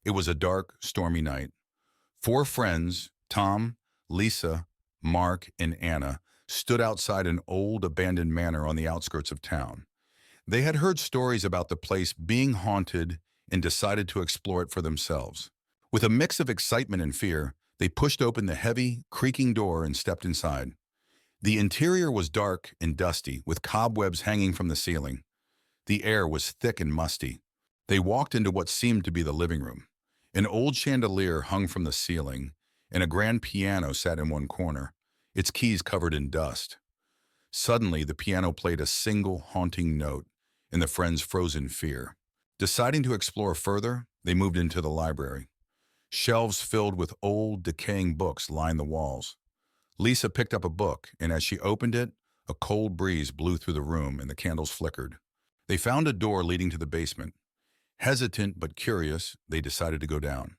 It was a dark, stormy night. Four friends, Tom, Lisa, Mark, and Anna, stood outside an old abandoned manor on the outskirts of town. They had heard stories about the place being haunted and decided to explore it for themselves. With a mix of excitement and fear, they pushed open the heavy, creaking door and stepped inside. The interior was dark and dusty, with cobwebs hanging from the ceiling. The air was thick and musty. They walked into what seemed to be the living room. An old chandelier hung from the ceiling, and a grand piano sat in one corner, its keys covered in dust. Suddenly, the piano played a single haunting note, and the friends froze in fear. Deciding to explore further, they moved into the library. Shelves filled with old, decaying books lined the walls. Lisa picked up a book, and as she opened it, a cold breeze blew through the room and the candles flickered. They found a door leading to the basement. Hesitant but curious, they decided to go down.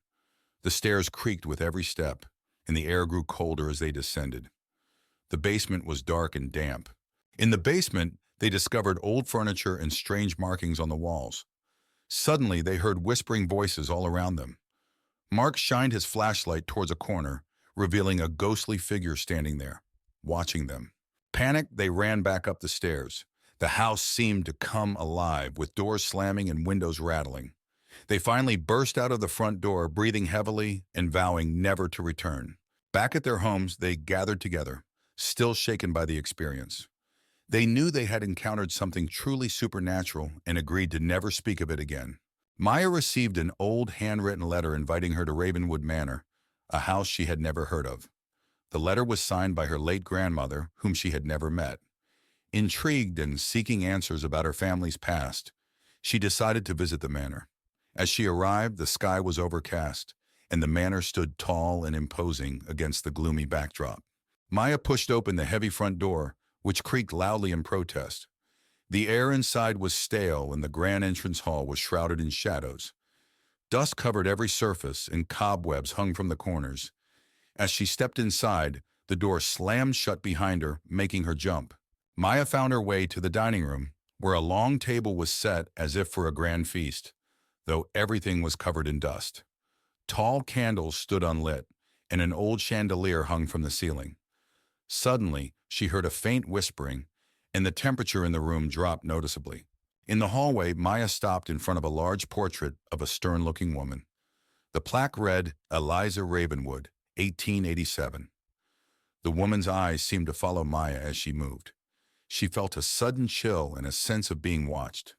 The stairs creaked with every step, and the air grew colder as they descended. The basement was dark and damp. In the basement, they discovered old furniture and strange markings on the walls. Suddenly, they heard whispering voices all around them. Mark shined his flashlight towards a corner, revealing a ghostly figure standing there, watching them. Panicked, they ran back up the stairs. The house seemed to come alive, with doors slamming and windows rattling. They finally burst out of the front door, breathing heavily and vowing never to return. Back at their homes, they gathered together, still shaken by the experience. They knew they had encountered something truly supernatural and agreed to never speak of it again. Maya received an old handwritten letter inviting her to Ravenwood Manor, a house she had never heard of. The letter was signed by her late grandmother, whom she had never met. Intrigued and seeking answers about her family's past, she decided to visit the manor. As she arrived, the sky was overcast, and the manor stood tall and imposing against the gloomy backdrop. Maya pushed open the heavy front door, which creaked loudly in protest. The air inside was stale, and the grand entrance hall was shrouded in shadows. Dust covered every surface, and cobwebs hung from the corners. As she stepped inside, the door slammed shut behind her, making her jump. Maya found her way to the dining room, where a long table was set as if for a grand feast, though everything was covered in dust. Tall candles stood unlit, and an old chandelier hung from the ceiling. Suddenly, she heard a faint whispering, and the temperature in the room dropped noticeably. In the hallway, Maya stopped in front of a large portrait of a stern-looking woman. The plaque read, Eliza Ravenwood, 1887. The woman's eyes seemed to follow Maya as she moved. She felt a sudden chill and a sense of being watched.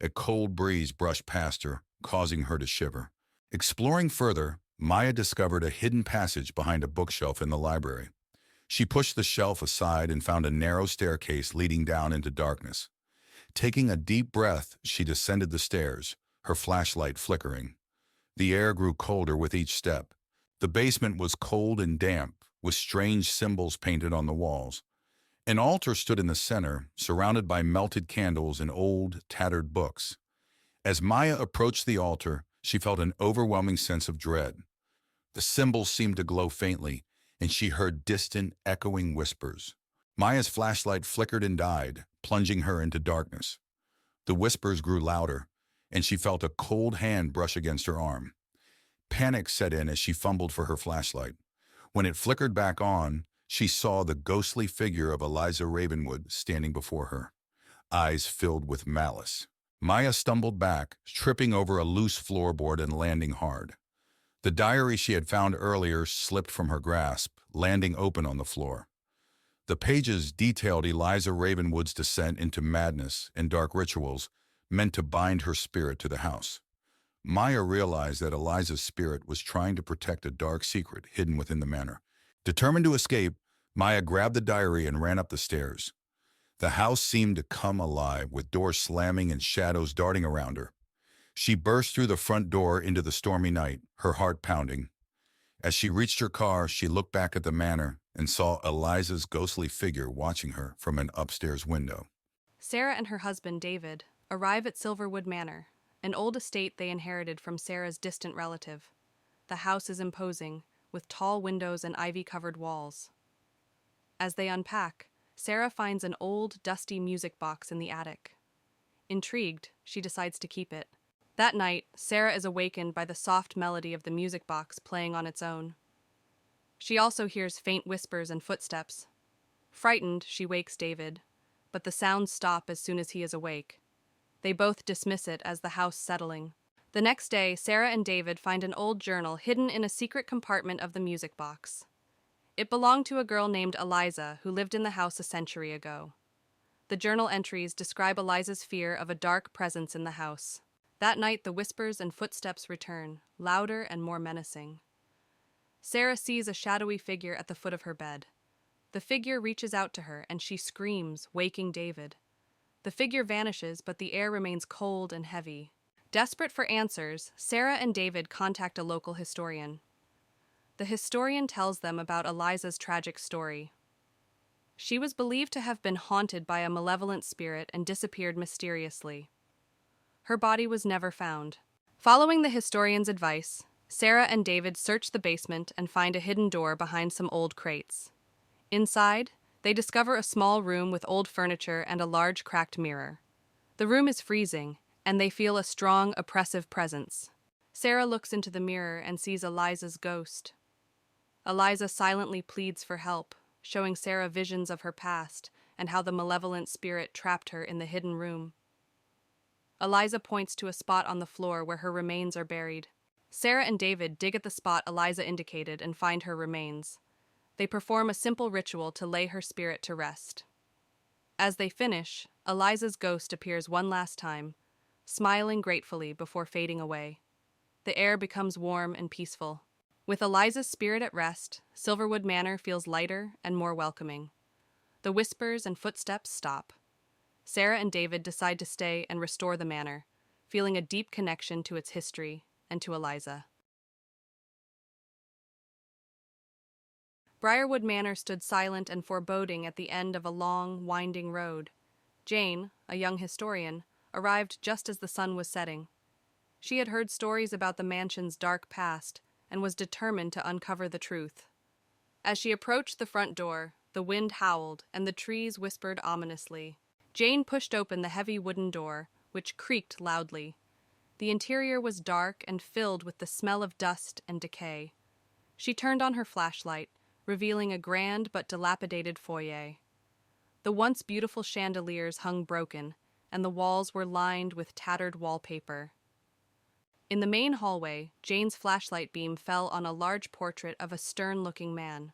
A cold breeze brushed past her, causing her to shiver. Exploring further, Maya discovered a hidden passage behind a bookshelf in the library. She pushed the shelf aside and found a narrow staircase leading down into darkness. Taking a deep breath, she descended the stairs, her flashlight flickering. The air grew colder with each step. The basement was cold and damp, with strange symbols painted on the walls. An altar stood in the center, surrounded by melted candles and old, tattered books. As Maya approached the altar, she felt an overwhelming sense of dread. The symbols seemed to glow faintly, and she heard distant, echoing whispers. Maya's flashlight flickered and died, plunging her into darkness. The whispers grew louder, and she felt a cold hand brush against her arm. Panic set in as she fumbled for her flashlight. When it flickered back on, she saw the ghostly figure of Eliza Ravenwood standing before her, eyes filled with malice. Maya stumbled back, tripping over a loose floorboard and landing hard. The diary she had found earlier slipped from her grasp, landing open on the floor. The pages detailed Eliza Ravenwood's descent into madness and dark rituals meant to bind her spirit to the house. Maya realized that Eliza's spirit was trying to protect a dark secret hidden within the manor. Determined to escape, Maya grabbed the diary and ran up the stairs. The house seemed to come alive, with doors slamming and shadows darting around her. She burst through the front door into the stormy night, her heart pounding. As she reached her car, she looked back at the manor and saw Eliza's ghostly figure watching her from an upstairs window. Sarah and her husband, David, arrive at Silverwood Manor, an old estate they inherited from Sarah's distant relative. The house is imposing, with tall windows and ivy-covered walls. As they unpack, Sarah finds an old, dusty music box in the attic. Intrigued, she decides to keep it. That night, Sarah is awakened by the soft melody of the music box playing on its own. She also hears faint whispers and footsteps. Frightened, she wakes David, but the sounds stop as soon as he is awake. They both dismiss it as the house settling. The next day, Sarah and David find an old journal hidden in a secret compartment of the music box. It belonged to a girl named Eliza who lived in the house a century ago. The journal entries describe Eliza's fear of a dark presence in the house. That night, the whispers and footsteps return, louder and more menacing. Sarah sees a shadowy figure at the foot of her bed. The figure reaches out to her and she screams, waking David. The figure vanishes, but the air remains cold and heavy. Desperate for answers, Sarah and David contact a local historian. The historian tells them about Eliza's tragic story. She was believed to have been haunted by a malevolent spirit and disappeared mysteriously. Her body was never found. Following the historian's advice, Sarah and David search the basement and find a hidden door behind some old crates. Inside, they discover a small room with old furniture and a large cracked mirror. The room is freezing, and they feel a strong, oppressive presence. Sarah looks into the mirror and sees Eliza's ghost. Eliza silently pleads for help, showing Sarah visions of her past and how the malevolent spirit trapped her in the hidden room. Eliza points to a spot on the floor where her remains are buried. Sarah and David dig at the spot Eliza indicated and find her remains. They perform a simple ritual to lay her spirit to rest. As they finish, Eliza's ghost appears one last time, smiling gratefully before fading away. The air becomes warm and peaceful. With Eliza's spirit at rest, Silverwood Manor feels lighter and more welcoming. The whispers and footsteps stop. Sarah and David decide to stay and restore the manor, feeling a deep connection to its history and to Eliza. Briarwood Manor stood silent and foreboding at the end of a long, winding road. Jane, a young historian, arrived just as the sun was setting. She had heard stories about the mansion's dark past and was determined to uncover the truth. As she approached the front door, the wind howled and the trees whispered ominously. Jane pushed open the heavy wooden door, which creaked loudly. The interior was dark and filled with the smell of dust and decay. She turned on her flashlight, revealing a grand but dilapidated foyer. The once beautiful chandeliers hung broken, and the walls were lined with tattered wallpaper. In the main hallway, Jane's flashlight beam fell on a large portrait of a stern-looking man.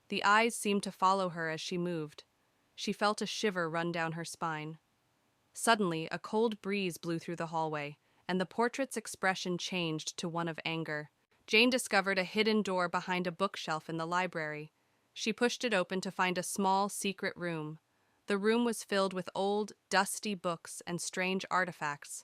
The eyes seemed to follow her as she moved. She felt a shiver run down her spine. Suddenly, a cold breeze blew through the hallway, and the portrait's expression changed to one of anger. Jane discovered a hidden door behind a bookshelf in the library. She pushed it open to find a small, secret room. The room was filled with old, dusty books and strange artifacts.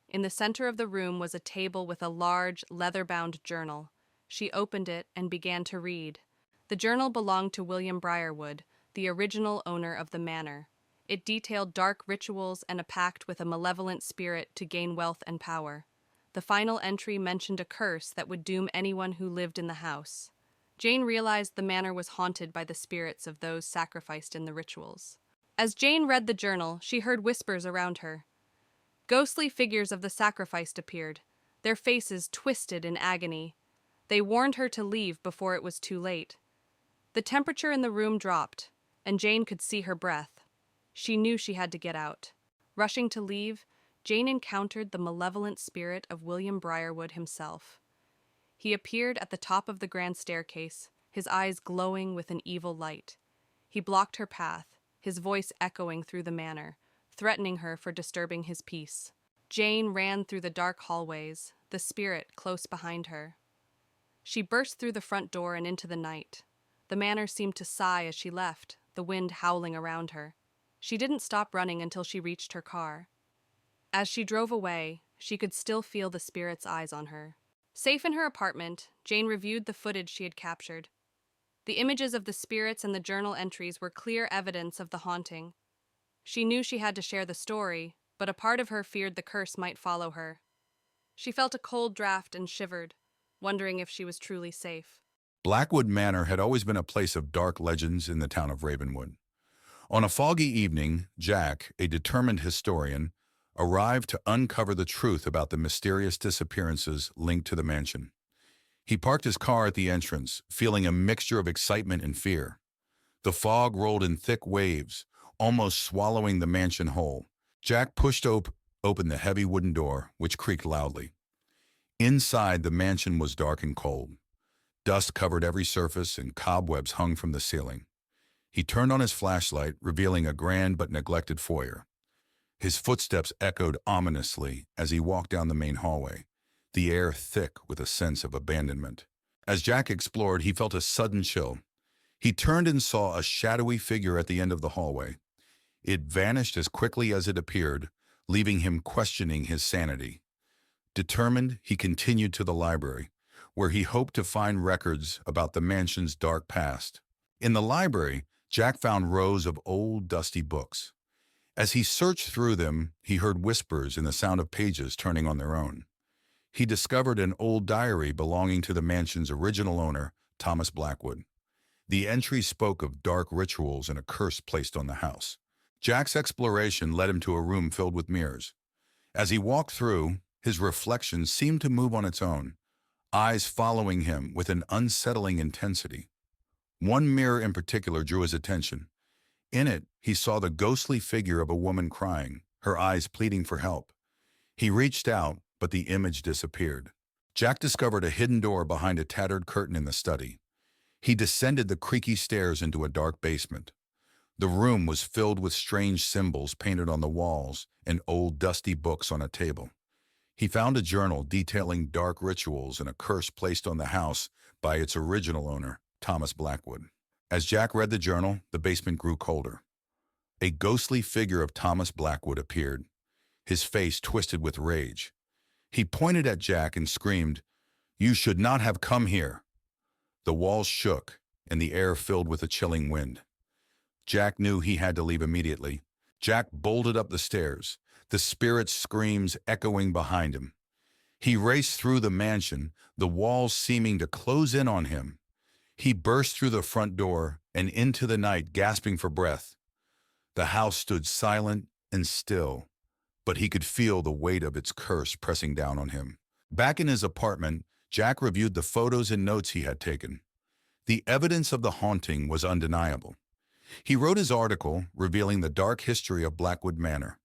In the center of the room was a table with a large, leather-bound journal. She opened it and began to read. The journal belonged to William Briarwood, the original owner of the manor. It detailed dark rituals and a pact with a malevolent spirit to gain wealth and power. The final entry mentioned a curse that would doom anyone who lived in the house. Jane realized the manor was haunted by the spirits of those sacrificed in the rituals. As Jane read the journal, she heard whispers around her. Ghostly figures of the sacrificed appeared, their faces twisted in agony. They warned her to leave before it was too late. The temperature in the room dropped, and Jane could see her breath. She knew she had to get out. Rushing to leave, Jane encountered the malevolent spirit of William Briarwood himself. He appeared at the top of the grand staircase, his eyes glowing with an evil light. He blocked her path, his voice echoing through the manor, threatening her for disturbing his peace. Jane ran through the dark hallways, the spirit close behind her. She burst through the front door and into the night. The manor seemed to sigh as she left, the wind howling around her. She didn't stop running until she reached her car. As she drove away, she could still feel the spirit's eyes on her. Safe in her apartment, Jane reviewed the footage she had captured. The images of the spirits and the journal entries were clear evidence of the haunting. She knew she had to share the story, but a part of her feared the curse might follow her. She felt a cold draft and shivered, wondering if she was truly safe. Blackwood Manor had always been a place of dark legends in the town of Ravenwood. On a foggy evening, Jack, a determined historian, arrived to uncover the truth about the mysterious disappearances linked to the mansion. He parked his car at the entrance, feeling a mixture of excitement and fear. The fog rolled in thick waves, almost swallowing the mansion whole. Jack pushed open the heavy wooden door, which creaked loudly. Inside, the mansion was dark and cold. Dust covered every surface and cobwebs hung from the ceiling. He turned on his flashlight, revealing a grand but neglected foyer. His footsteps echoed ominously as he walked down the main hallway, the air thick with a sense of abandonment. As Jack explored, he felt a sudden chill. He turned and saw a shadowy figure at the end of the hallway. It vanished as quickly as it appeared, leaving him questioning his sanity. Determined, he continued to the library, where he hoped to find records about the mansion's dark past. In the library, Jack found rows of old, dusty books. As he searched through them, he heard whispers and the sound of pages turning on their own. He discovered an old diary belonging to the mansion's original owner, Thomas Blackwood. The entry spoke of dark rituals and a curse placed on the house. Jack's exploration led him to a room filled with mirrors. As he walked through, his reflection seemed to move on its own, eyes following him with an unsettling intensity. One mirror in particular drew his attention. In it, he saw the ghostly figure of a woman crying, her eyes pleading for help. He reached out, but the image disappeared. Jack discovered a hidden door behind a tattered curtain in the study. He descended the creaky stairs into a dark basement. The room was filled with strange symbols painted on the walls and old dusty books on a table. He found a journal detailing dark rituals and a curse placed on the house by its original owner, Thomas Blackwood. As Jack read the journal, the basement grew colder. A ghostly figure of Thomas Blackwood appeared, his face twisted with rage. He pointed at Jack and screamed, "You should not have come here." The walls shook, and the air filled with a chilling wind. Jack knew he had to leave immediately. Jack bolted up the stairs, the spirit's screams echoing behind him. He raced through the mansion, the walls seeming to close in on him. He burst through the front door and into the night, gasping for breath. The house stood silent and still, but he could feel the weight of its curse pressing down on him. Back in his apartment, Jack reviewed the photos and notes he had taken. The evidence of the haunting was undeniable. He wrote his article revealing the dark history of Blackwood Manor.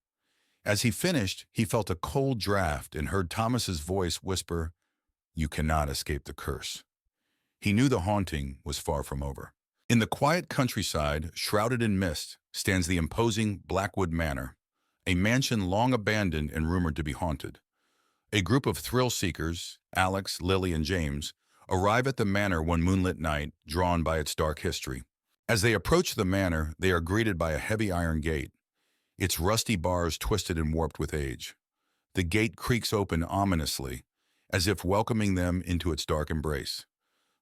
As he finished, he felt a cold draft and heard Thomas's voice whisper, "You cannot escape the curse." He knew the haunting was far from over. In the quiet countryside, shrouded in mist, stands the imposing Blackwood Manor, a mansion long abandoned and rumored to be haunted. A group of thrill-seekers, Alex, Lily, and James, arrive at the manor one moonlit night, drawn by its dark history. As they approach the manor, they are greeted by a heavy iron gate, its rusty bars twisted and warped with age. The gate creaks open ominously, as if welcoming them into its dark embrace.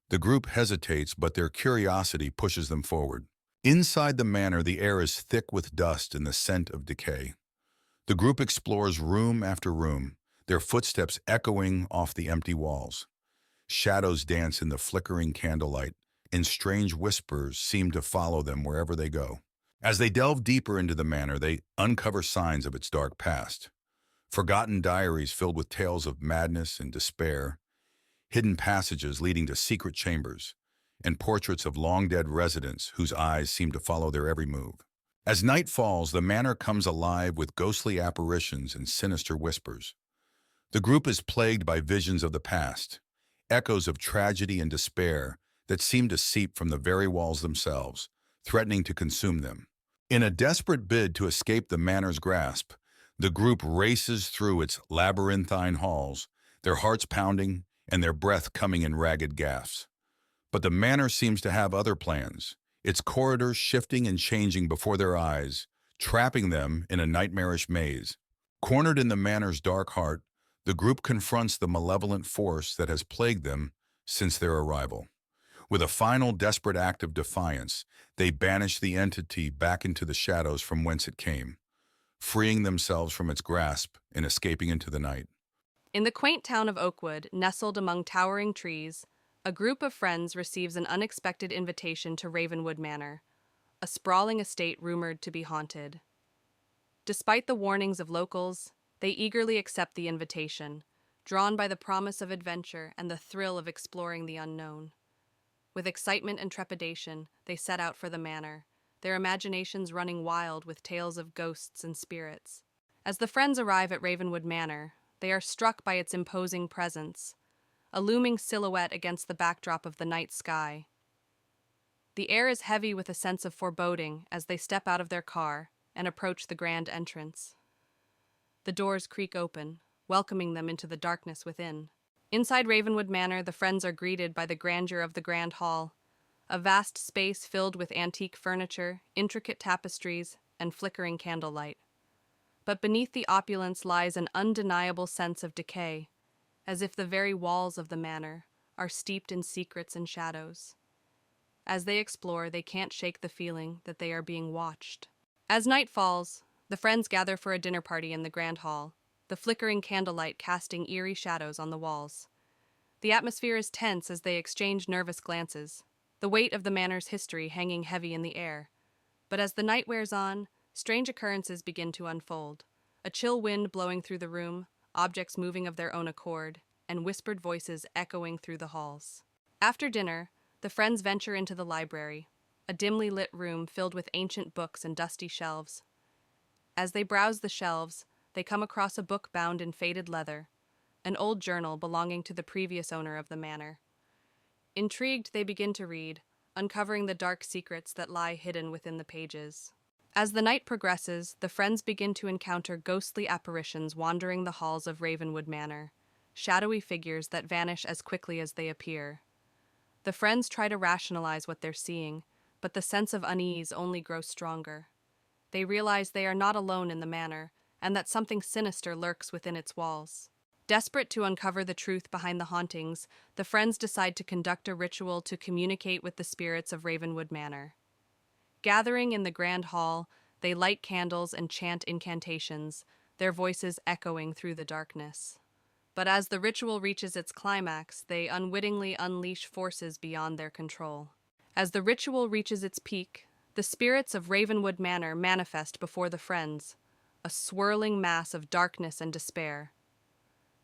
The group hesitates, but their curiosity pushes them forward. Inside the manor, the air is thick with dust and the scent of decay. The group explores room after room, their footsteps echoing off the empty walls. Shadows dance in the flickering candlelight, and strange whispers seem to follow them wherever they go. As they delve deeper into the manor, they uncover signs of its dark past. Forgotten diaries filled with tales of madness and despair, hidden passages leading to secret chambers, and portraits of long-dead residents whose eyes seem to follow their every move. As night falls, the manor comes alive with ghostly apparitions and sinister whispers. The group is plagued by visions of the past, echoes of tragedy and despair that seem to seep from the very walls themselves, threatening to consume them. In a desperate bid to escape the manor's grasp, the group races through its labyrinthine halls, their hearts pounding and their breath coming in ragged gasps. But the manor seems to have other plans, its corridors shifting and changing before their eyes, trapping them in a nightmarish maze. Cornered in the manor's dark heart, the group confronts the malevolent force that has plagued them since their arrival. With a final desperate act of defiance, they banish the entity back into the shadows from whence it came, freeing themselves from its grasp and escaping into the night. In the quaint town of Oakwood, nestled among towering trees, a group of friends receives an unexpected invitation to Ravenwood Manor, a sprawling estate rumored to be haunted. Despite the warnings of locals, They eagerly accept the invitation, drawn by the promise of adventure and the thrill of exploring the unknown. With excitement and trepidation, they set out for the manor, their imaginations running wild with tales of ghosts and spirits. As the friends arrive at Ravenwood Manor, they are struck by its imposing presence, a looming silhouette against the backdrop of the night sky. The air is heavy with a sense of foreboding as they step out of their car and approach the grand entrance. The doors creak open, welcoming them into the darkness within. Inside Ravenwood Manor, the friends are greeted by the grandeur of the Grand Hall, a vast space filled with antique furniture, intricate tapestries, and flickering candlelight. But beneath the opulence lies an undeniable sense of decay, as if the very walls of the manor are steeped in secrets and shadows. As they explore, they can't shake the feeling that they are being watched. As night falls, the friends gather for a dinner party in the Grand Hall, the flickering candlelight casting eerie shadows on the walls. The atmosphere is tense as they exchange nervous glances, the weight of the manor's history hanging heavy in the air. But as the night wears on, strange occurrences begin to unfold. A chill wind blowing through the room, objects moving of their own accord, and whispered voices echoing through the halls. After dinner, the friends venture into the library, a dimly lit room filled with ancient books and dusty shelves. As they browse the shelves, they come across a book bound in faded leather, an old journal belonging to the previous owner of the manor. Intrigued, they begin to read, uncovering the dark secrets that lie hidden within the pages. As the night progresses, the friends begin to encounter ghostly apparitions wandering the halls of Ravenwood Manor, shadowy figures that vanish as quickly as they appear. The friends try to rationalize what they're seeing, but the sense of unease only grows stronger. They realize they are not alone in the manor, and that something sinister lurks within its walls. Desperate to uncover the truth behind the hauntings, the friends decide to conduct a ritual to communicate with the spirits of Ravenwood Manor. Gathering in the grand hall, they light candles and chant incantations, their voices echoing through the darkness. But as the ritual reaches its climax, they unwittingly unleash forces beyond their control. As the ritual reaches its peak, the spirits of Ravenwood Manor manifest before the friends, a swirling mass of darkness and despair.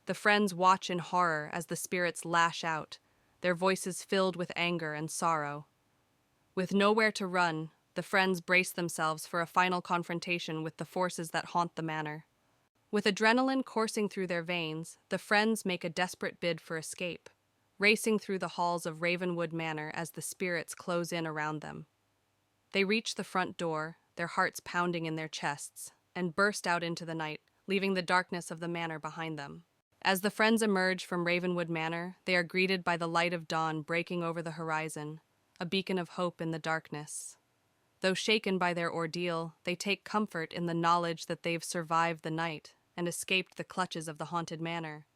The friends watch in horror as the spirits lash out, their voices filled with anger and sorrow. With nowhere to run, the friends brace themselves for a final confrontation with the forces that haunt the manor. With adrenaline coursing through their veins, the friends make a desperate bid for escape, racing through the halls of Ravenwood Manor as the spirits close in around them. They reach the front door, their hearts pounding in their chests, and burst out into the night, leaving the darkness of the manor behind them. As the friends emerge from Ravenwood Manor, they are greeted by the light of dawn breaking over the horizon, a beacon of hope in the darkness. Though shaken by their ordeal, they take comfort in the knowledge that they've survived the night and escaped the clutches of the haunted manor.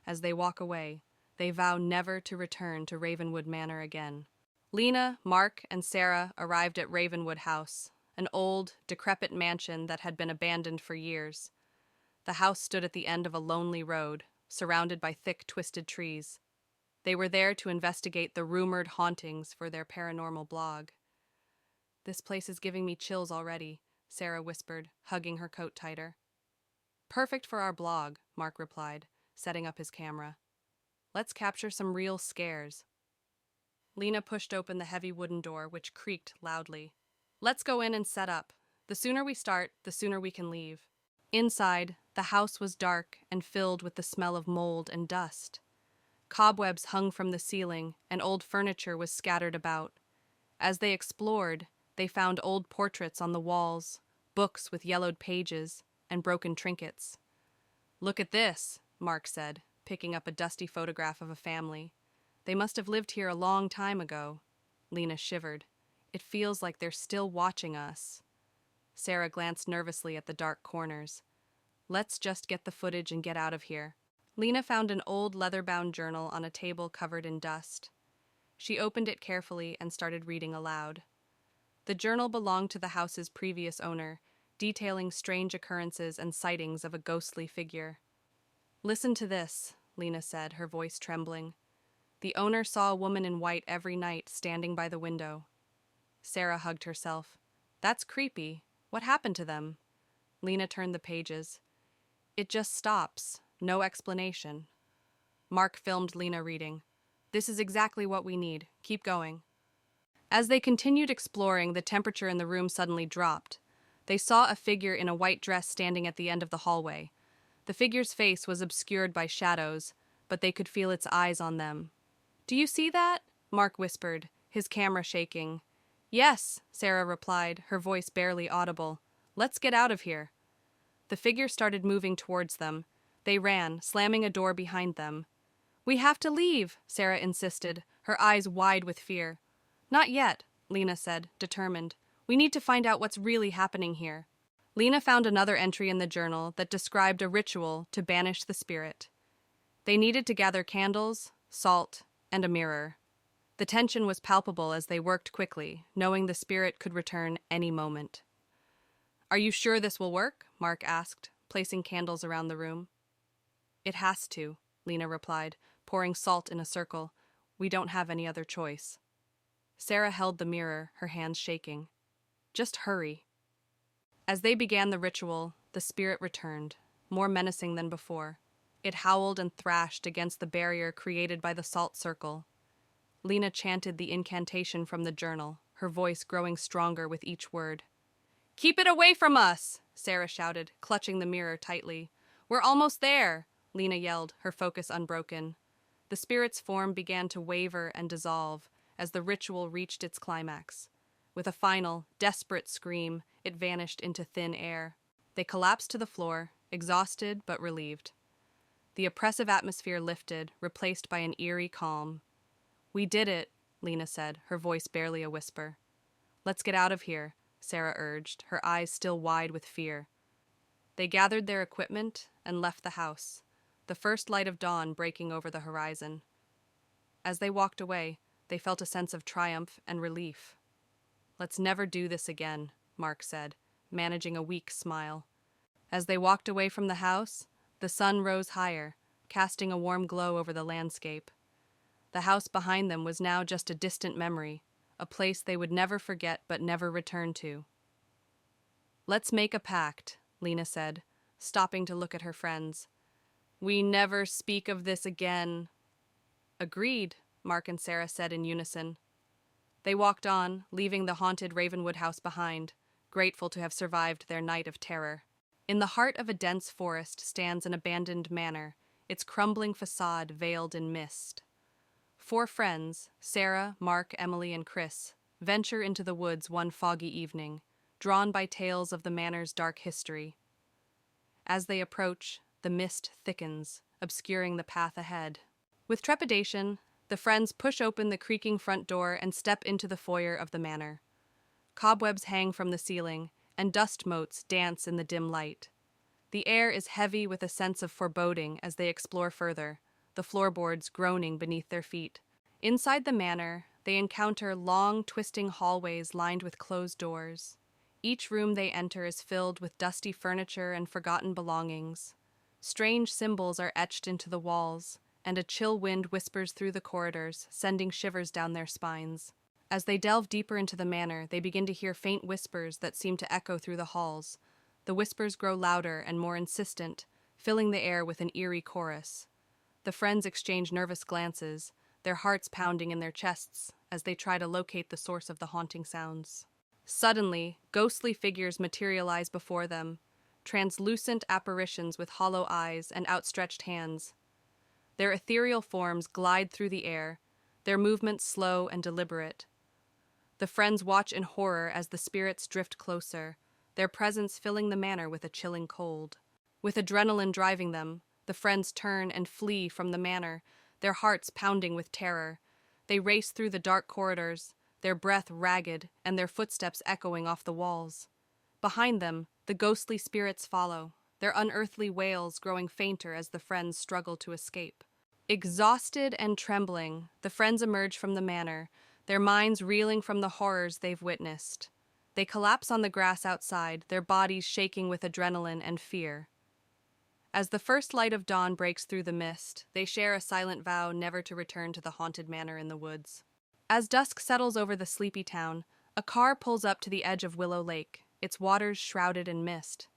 As they walk away, they vow never to return to Ravenwood Manor again. Lena, Mark, and Sarah arrived at Ravenwood House, an old, decrepit mansion that had been abandoned for years. The house stood at the end of a lonely road, surrounded by thick, twisted trees. They were there to investigate the rumored hauntings for their paranormal blog. "This place is giving me chills already," Sarah whispered, hugging her coat tighter. "Perfect for our blog," Mark replied, setting up his camera. "Let's capture some real scares." Lena pushed open the heavy wooden door, which creaked loudly. "Let's go in and set up. The sooner we start, the sooner we can leave." Inside, the house was dark and filled with the smell of mold and dust. Cobwebs hung from the ceiling, and old furniture was scattered about. As they explored, they found old portraits on the walls, books with yellowed pages, and broken trinkets. "Look at this," Mark said, picking up a dusty photograph of a family. "They must have lived here a long time ago." Lena shivered. "It feels like they're still watching us." Sarah glanced nervously at the dark corners. "Let's just get the footage and get out of here." Lena found an old leather-bound journal on a table covered in dust. She opened it carefully and started reading aloud. The journal belonged to the house's previous owner, detailing strange occurrences and sightings of a ghostly figure. "Listen to this," Lena said, her voice trembling. "The owner saw a woman in white every night standing by the window." Sarah hugged herself. "That's creepy. What happened to them?" Lena turned the pages. It just stops. No explanation. Mark filmed Lena reading. This is exactly what we need. Keep going. As they continued exploring, the temperature in the room suddenly dropped. They saw a figure in a white dress standing at the end of the hallway. The figure's face was obscured by shadows, but they could feel its eyes on them. Do you see that? Mark whispered, his camera shaking. Yes, Sarah replied, her voice barely audible. Let's get out of here. The figure started moving towards them. They ran, slamming a door behind them. We have to leave, Sarah insisted, her eyes wide with fear. Not yet, Lena said, determined. We need to find out what's really happening here. Lena found another entry in the journal that described a ritual to banish the spirit. They needed to gather candles, salt, and a mirror. The tension was palpable as they worked quickly, knowing the spirit could return any moment. Are you sure this will work? Mark asked, placing candles around the room. It has to, Lena replied, pouring salt in a circle. We don't have any other choice. Sarah held the mirror, her hands shaking. Just hurry. As they began the ritual, the spirit returned, more menacing than before. It howled and thrashed against the barrier created by the salt circle. Lena chanted the incantation from the journal, her voice growing stronger with each word. Keep it away from us, Sarah shouted, clutching the mirror tightly. We're almost there, Lena yelled, her focus unbroken. The spirit's form began to waver and dissolve as the ritual reached its climax. With a final, desperate scream, it vanished into thin air. They collapsed to the floor, exhausted but relieved. The oppressive atmosphere lifted, replaced by an eerie calm. We did it, Lena said, her voice barely a whisper. Let's get out of here, Sarah urged, her eyes still wide with fear. They gathered their equipment and left the house, the first light of dawn breaking over the horizon. As they walked away, they felt a sense of triumph and relief. Let's never do this again, Mark said, managing a weak smile. As they walked away from the house, the sun rose higher, casting a warm glow over the landscape. The house behind them was now just a distant memory, a place they would never forget but never return to. Let's make a pact, Lena said, stopping to look at her friends. We never speak of this again. Agreed, Mark and Sarah said in unison. They walked on, leaving the haunted Ravenwood house behind, grateful to have survived their night of terror. In the heart of a dense forest stands an abandoned manor, its crumbling facade veiled in mist. 4 friends, Sarah, Mark, Emily, and Chris, venture into the woods one foggy evening, drawn by tales of the manor's dark history. As they approach, the mist thickens, obscuring the path ahead. With trepidation, the friends push open the creaking front door and step into the foyer of the manor. Cobwebs hang from the ceiling, and dust motes dance in the dim light. The air is heavy with a sense of foreboding as they explore further, the floorboards groaning beneath their feet. Inside the manor, they encounter long, twisting hallways lined with closed doors. Each room they enter is filled with dusty furniture and forgotten belongings. Strange symbols are etched into the walls, and a chill wind whispers through the corridors, sending shivers down their spines. As they delve deeper into the manor, they begin to hear faint whispers that seem to echo through the halls. The whispers grow louder and more insistent, filling the air with an eerie chorus. The friends exchange nervous glances, their hearts pounding in their chests as they try to locate the source of the haunting sounds. Suddenly, ghostly figures materialize before them, translucent apparitions with hollow eyes and outstretched hands. Their ethereal forms glide through the air, their movements slow and deliberate. The friends watch in horror as the spirits drift closer, their presence filling the manor with a chilling cold. With adrenaline driving them, the friends turn and flee from the manor, their hearts pounding with terror. They race through the dark corridors, their breath ragged and their footsteps echoing off the walls. Behind them, the ghostly spirits follow, their unearthly wails growing fainter as the friends struggle to escape. Exhausted and trembling, the friends emerge from the manor, their minds reeling from the horrors they've witnessed. They collapse on the grass outside, their bodies shaking with adrenaline and fear. As the first light of dawn breaks through the mist, they share a silent vow never to return to the haunted manor in the woods. As dusk settles over the sleepy town, a car pulls up to the edge of Willow Lake, its waters shrouded in mist.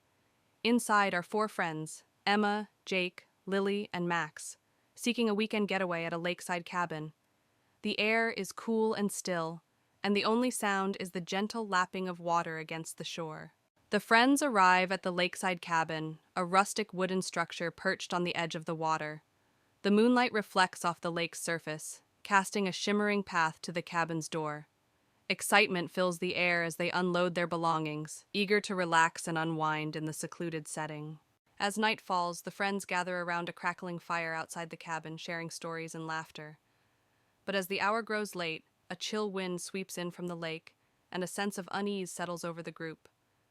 Inside are 4 friends, Emma, Jake, Lily, and Max, seeking a weekend getaway at a lakeside cabin. The air is cool and still, and the only sound is the gentle lapping of water against the shore. The friends arrive at the lakeside cabin, a rustic wooden structure perched on the edge of the water. The moonlight reflects off the lake's surface, casting a shimmering path to the cabin's door. Excitement fills the air as they unload their belongings, eager to relax and unwind in the secluded setting. As night falls, the friends gather around a crackling fire outside the cabin, sharing stories and laughter. But as the hour grows late, a chill wind sweeps in from the lake, and a sense of unease settles over the group.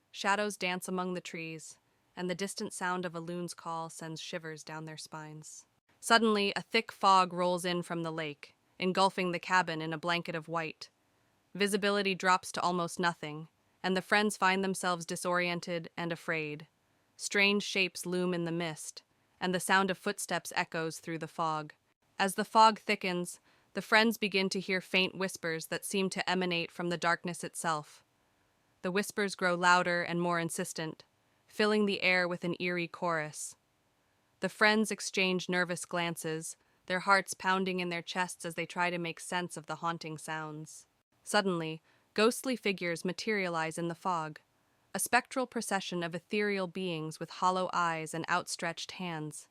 Shadows dance among the trees, and the distant sound of a loon's call sends shivers down their spines. Suddenly, a thick fog rolls in from the lake, engulfing the cabin in a blanket of white. Visibility drops to almost nothing, and the friends find themselves disoriented and afraid. Strange shapes loom in the mist, and the sound of footsteps echoes through the fog. As the fog thickens, the friends begin to hear faint whispers that seem to emanate from the darkness itself. The whispers grow louder and more insistent, filling the air with an eerie chorus. The friends exchange nervous glances, their hearts pounding in their chests as they try to make sense of the haunting sounds. Suddenly, ghostly figures materialize in the fog, a spectral procession of ethereal beings with hollow eyes and outstretched hands.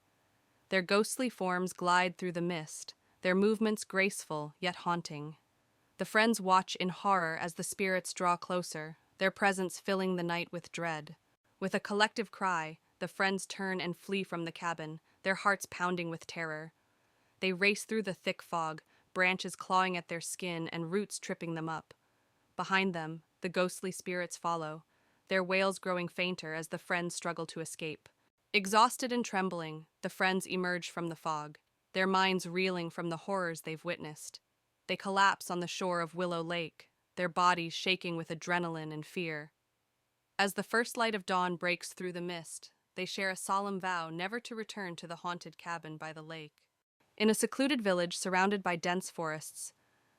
Their ghostly forms glide through the mist, their movements graceful yet haunting. The friends watch in horror as the spirits draw closer, their presence filling the night with dread. With a collective cry, the friends turn and flee from the cabin, their hearts pounding with terror. They race through the thick fog, branches clawing at their skin and roots tripping them up. Behind them, the ghostly spirits follow, their wails growing fainter as the friends struggle to escape. Exhausted and trembling, the friends emerge from the fog, their minds reeling from the horrors they've witnessed. They collapse on the shore of Willow Lake, their bodies shaking with adrenaline and fear. As the first light of dawn breaks through the mist, they share a solemn vow never to return to the haunted cabin by the lake. In a secluded village surrounded by dense forests,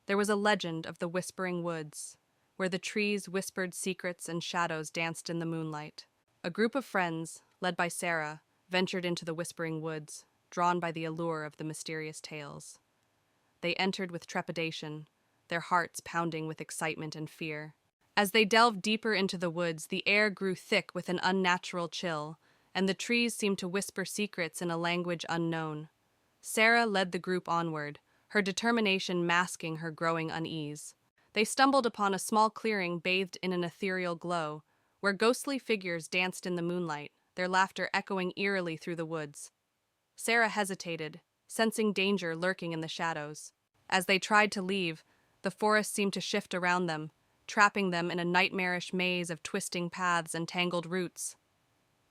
there was a legend of the Whispering Woods, where the trees whispered secrets and shadows danced in the moonlight. A group of friends, led by Sarah, ventured into the Whispering Woods, drawn by the allure of the mysterious tales. They entered with trepidation, their hearts pounding with excitement and fear. As they delved deeper into the woods, the air grew thick with an unnatural chill, and the trees seemed to whisper secrets in a language unknown. Sarah led the group onward, her determination masking her growing unease. They stumbled upon a small clearing bathed in an ethereal glow, where ghostly figures danced in the moonlight, their laughter echoing eerily through the woods. Sarah hesitated, sensing danger lurking in the shadows. As they tried to leave, the forest seemed to shift around them, trapping them in a nightmarish maze of twisting paths and tangled roots.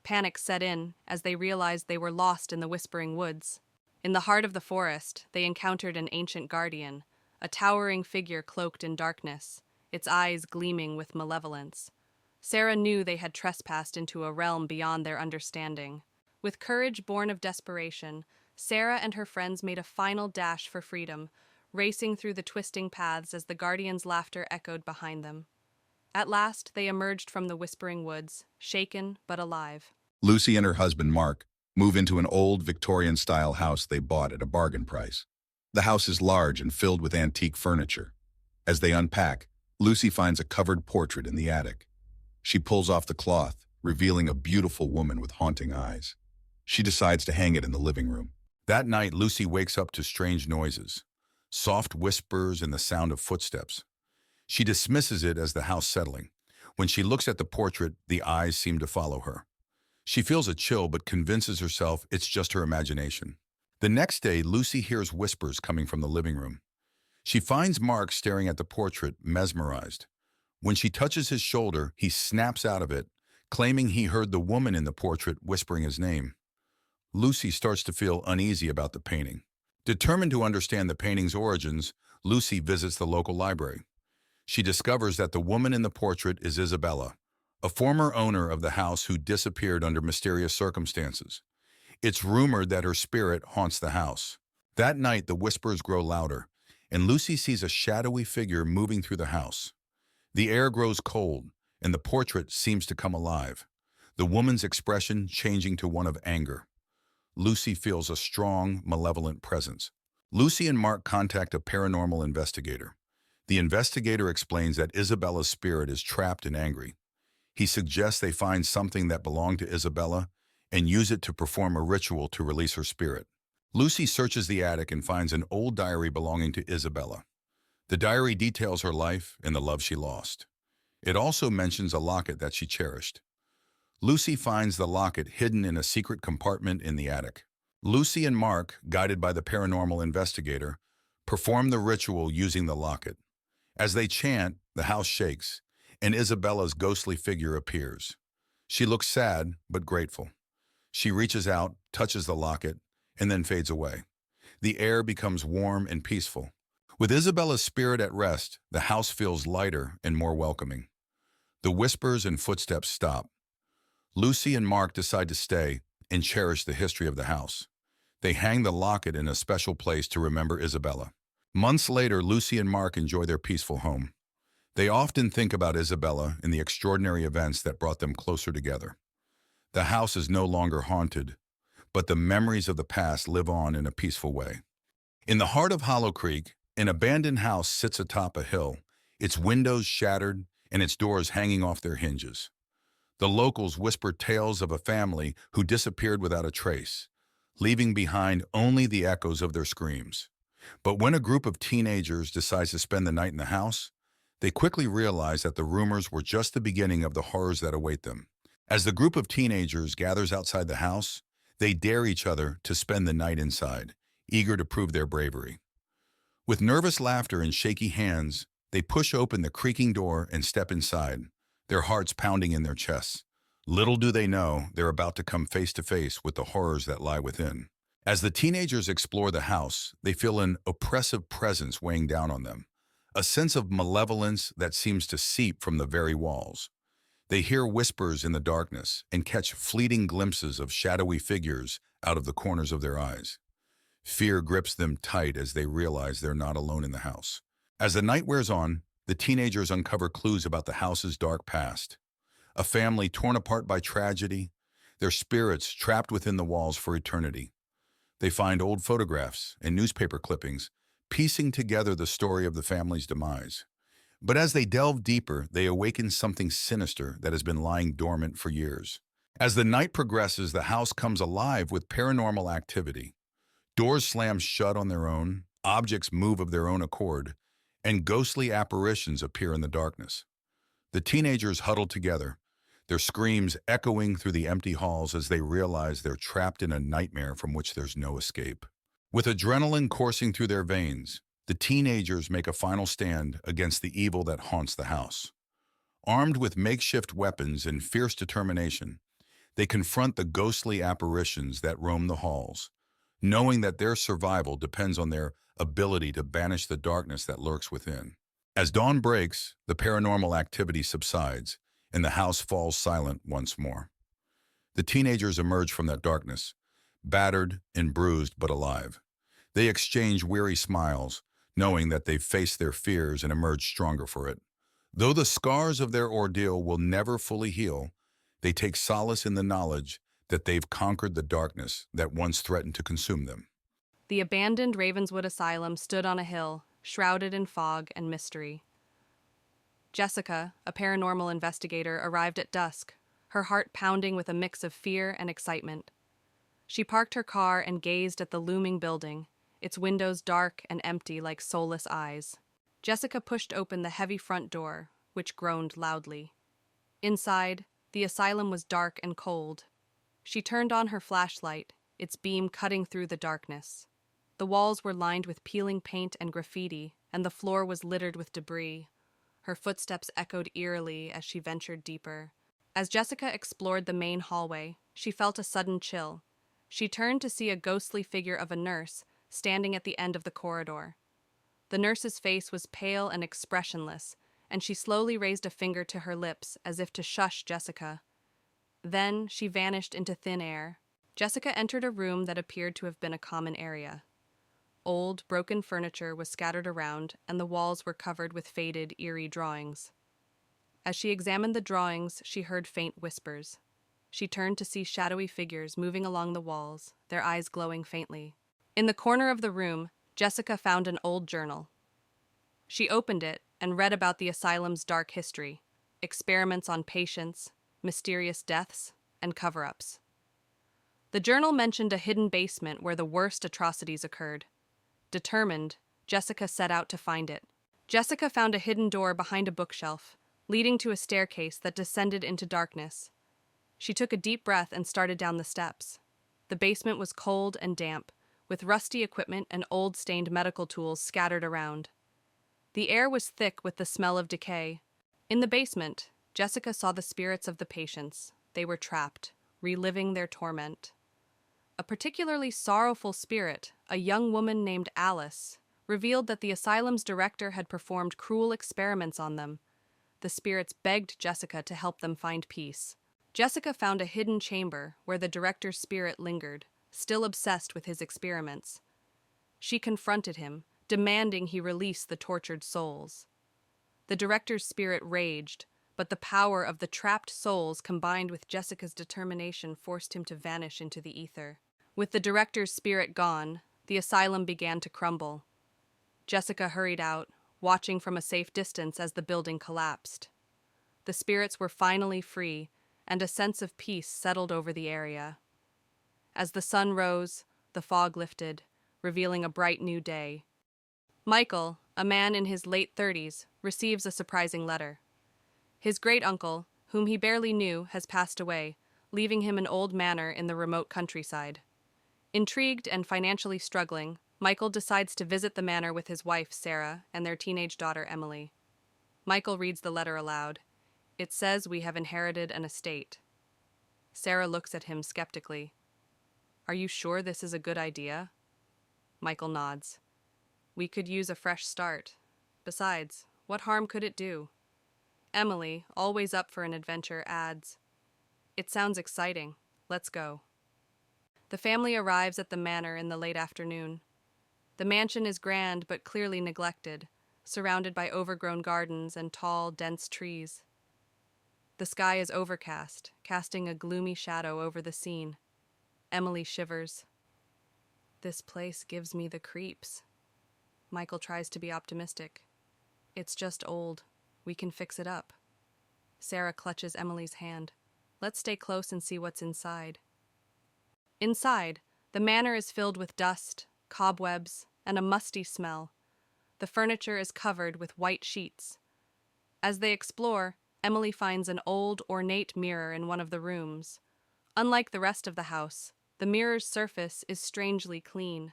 Panic set in as they realized they were lost in the Whispering Woods. In the heart of the forest, they encountered an ancient guardian, a towering figure cloaked in darkness, its eyes gleaming with malevolence. Sarah knew they had trespassed into a realm beyond their understanding. With courage born of desperation, Sarah and her friends made a final dash for freedom, racing through the twisting paths as the guardian's laughter echoed behind them. At last, they emerged from the Whispering Woods, shaken but alive. Lucy and her husband, Mark, move into an old Victorian-style house they bought at a bargain price. The house is large and filled with antique furniture. As they unpack, Lucy finds a covered portrait in the attic. She pulls off the cloth, revealing a beautiful woman with haunting eyes. She decides to hang it in the living room. That night, Lucy wakes up to strange noises, soft whispers and the sound of footsteps. She dismisses it as the house settling. When she looks at the portrait, the eyes seem to follow her. She feels a chill but convinces herself it's just her imagination. The next day, Lucy hears whispers coming from the living room. She finds Mark staring at the portrait, mesmerized. When she touches his shoulder, he snaps out of it, claiming he heard the woman in the portrait whispering his name. Lucy starts to feel uneasy about the painting. Determined to understand the painting's origins, Lucy visits the local library. She discovers that the woman in the portrait is Isabella, a former owner of the house who disappeared under mysterious circumstances. It's rumored that her spirit haunts the house. That night, the whispers grow louder, and Lucy sees a shadowy figure moving through the house. The air grows cold, and the portrait seems to come alive, the woman's expression changing to one of anger. Lucy feels a strong, malevolent presence. Lucy and Mark contact a paranormal investigator. The investigator explains that Isabella's spirit is trapped and angry. He suggests they find something that belonged to Isabella and use it to perform a ritual to release her spirit. Lucy searches the attic and finds an old diary belonging to Isabella. The diary details her life and the love she lost. It also mentions a locket that she cherished. Lucy finds the locket hidden in a secret compartment in the attic. Lucy and Mark, guided by the paranormal investigator, perform the ritual using the locket. As they chant, the house shakes, and Isabella's ghostly figure appears. She looks sad but grateful. She reaches out, touches the locket, and then fades away. The air becomes warm and peaceful. With Isabella's spirit at rest, the house feels lighter and more welcoming. The whispers and footsteps stop. Lucy and Mark decide to stay and cherish the history of the house. They hang the locket in a special place to remember Isabella. Months later, Lucy and Mark enjoy their peaceful home. They often think about Isabella and the extraordinary events that brought them closer together. The house is no longer haunted, but the memories of the past live on in a peaceful way. In the heart of Hollow Creek, an abandoned house sits atop a hill, its windows shattered and its doors hanging off their hinges. The locals whisper tales of a family who disappeared without a trace, leaving behind only the echoes of their screams. But when a group of teenagers decides to spend the night in the house, they quickly realize that the rumors were just the beginning of the horrors that await them. As the group of teenagers gathers outside the house, they dare each other to spend the night inside, eager to prove their bravery. With nervous laughter and shaky hands, they push open the creaking door and step inside, their hearts pounding in their chests. Little do they know they're about to come face to face with the horrors that lie within. As the teenagers explore the house, they feel an oppressive presence weighing down on them, a sense of malevolence that seems to seep from the very walls. They hear whispers in the darkness and catch fleeting glimpses of shadowy figures out of the corners of their eyes. Fear grips them tight as they realize they're not alone in the house. As the night wears on, the teenagers uncover clues about the house's dark past. A family torn apart by tragedy, their spirits trapped within the walls for eternity. They find old photographs and newspaper clippings, piecing together the story of the family's demise. But as they delve deeper, they awaken something sinister that has been lying dormant for years. As the night progresses, the house comes alive with paranormal activity. Doors slam shut on their own, objects move of their own accord, and ghostly apparitions appear in the darkness. The teenagers huddle together, their screams echoing through the empty halls as they realize they're trapped in a nightmare from which there's no escape. With adrenaline coursing through their veins, the teenagers make a final stand against the evil that haunts the house. Armed with makeshift weapons and fierce determination, they confront the ghostly apparitions that roam the halls, knowing that their survival depends on their ability to banish the darkness that lurks within. As dawn breaks, the paranormal activity subsides, and the house falls silent once more. The teenagers emerge from that darkness, battered and bruised but alive. They exchange weary smiles, knowing that they've faced their fears and emerged stronger for it. Though the scars of their ordeal will never fully heal, they take solace in the knowledge that they've conquered the darkness that once threatened to consume them. The abandoned Ravenswood Asylum stood on a hill, shrouded in fog and mystery. Jessica, a paranormal investigator, arrived at dusk, her heart pounding with a mix of fear and excitement. She parked her car and gazed at the looming building, its windows dark and empty like soulless eyes. Jessica pushed open the heavy front door, which groaned loudly. Inside, the asylum was dark and cold. She turned on her flashlight, its beam cutting through the darkness. The walls were lined with peeling paint and graffiti, and the floor was littered with debris. Her footsteps echoed eerily as she ventured deeper. As Jessica explored the main hallway, she felt a sudden chill. She turned to see a ghostly figure of a nurse standing at the end of the corridor. The nurse's face was pale and expressionless, and she slowly raised a finger to her lips as if to shush Jessica. Then she vanished into thin air. Jessica entered a room that appeared to have been a common area. Old, broken furniture was scattered around, and the walls were covered with faded, eerie drawings. As she examined the drawings, she heard faint whispers. She turned to see shadowy figures moving along the walls, their eyes glowing faintly. In the corner of the room, Jessica found an old journal. She opened it and read about the asylum's dark history, experiments on patients, mysterious deaths, and cover-ups. The journal mentioned a hidden basement where the worst atrocities occurred. Determined, Jessica set out to find it. Jessica found a hidden door behind a bookshelf, leading to a staircase that descended into darkness. She took a deep breath and started down the steps. The basement was cold and damp, with rusty equipment and old stained medical tools scattered around. The air was thick with the smell of decay. In the basement, Jessica saw the spirits of the patients. They were trapped, reliving their torment. A particularly sorrowful spirit, a young woman named Alice, revealed that the asylum's director had performed cruel experiments on them. The spirits begged Jessica to help them find peace. Jessica found a hidden chamber where the director's spirit lingered, still obsessed with his experiments. She confronted him, demanding he release the tortured souls. The director's spirit raged, but the power of the trapped souls combined with Jessica's determination forced him to vanish into the ether. With the director's spirit gone, the asylum began to crumble. Jessica hurried out, watching from a safe distance as the building collapsed. The spirits were finally free, and a sense of peace settled over the area. As the sun rose, the fog lifted, revealing a bright new day. Michael, a man in his late 30s, receives a surprising letter. His great-uncle, whom he barely knew, has passed away, leaving him an old manor in the remote countryside. Intrigued and financially struggling, Michael decides to visit the manor with his wife, Sarah, and their teenage daughter, Emily. Michael reads the letter aloud. It says we have inherited an estate. Sarah looks at him skeptically. Are you sure this is a good idea? Michael nods. We could use a fresh start. Besides, what harm could it do? Emily, always up for an adventure, adds, It sounds exciting. Let's go. The family arrives at the manor in the late afternoon. The mansion is grand but clearly neglected, surrounded by overgrown gardens and tall, dense trees. The sky is overcast, casting a gloomy shadow over the scene. Emily shivers. This place gives me the creeps. Michael tries to be optimistic. It's just old. We can fix it up. Sarah clutches Emily's hand. Let's stay close and see what's inside. Inside, the manor is filled with dust, cobwebs, and a musty smell. The furniture is covered with white sheets. As they explore, Emily finds an old, ornate mirror in one of the rooms. Unlike the rest of the house, the mirror's surface is strangely clean.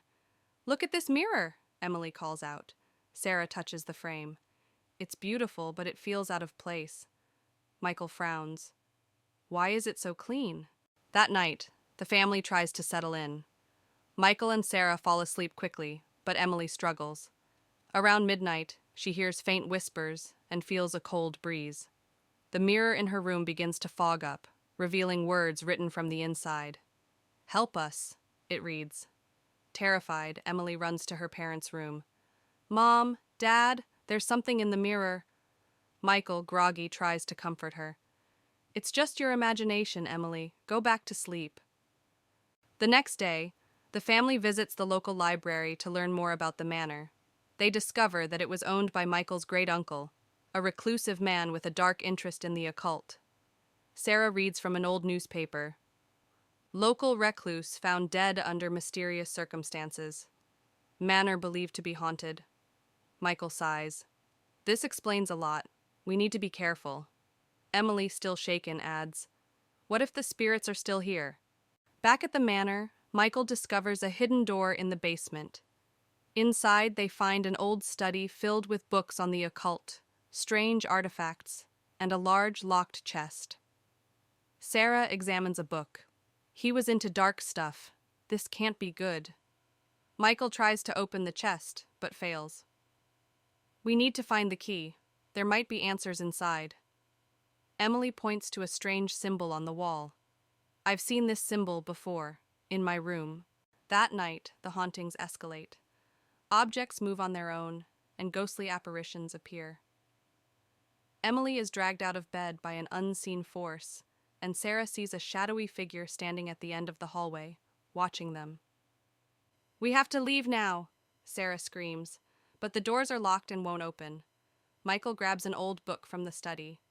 Look at this mirror, Emily calls out. Sarah touches the frame. It's beautiful, but it feels out of place. Michael frowns. Why is it so clean? That night, the family tries to settle in. Michael and Sarah fall asleep quickly, but Emily struggles. Around midnight, she hears faint whispers and feels a cold breeze. The mirror in her room begins to fog up, revealing words written from the inside. Help us, it reads. Terrified, Emily runs to her parents' room. Mom, Dad, there's something in the mirror. Michael, groggy, tries to comfort her. It's just your imagination, Emily. Go back to sleep. The next day, the family visits the local library to learn more about the manor. They discover that it was owned by Michael's great-uncle, a reclusive man with a dark interest in the occult. Sarah reads from an old newspaper. Local recluse found dead under mysterious circumstances. Manor believed to be haunted. Michael sighs. This explains a lot. We need to be careful. Emily, still shaken, adds, What if the spirits are still here? Back at the manor, Michael discovers a hidden door in the basement. Inside, they find an old study filled with books on the occult, strange artifacts, and a large locked chest. Sarah examines a book. He was into dark stuff. This can't be good. Michael tries to open the chest, but fails. We need to find the key. There might be answers inside. Emily points to a strange symbol on the wall. I've seen this symbol before, in my room. That night, the hauntings escalate. Objects move on their own, and ghostly apparitions appear. Emily is dragged out of bed by an unseen force, and Sarah sees a shadowy figure standing at the end of the hallway, watching them. "We have to leave now," Sarah screams, but the doors are locked and won't open. Michael grabs an old book from the study.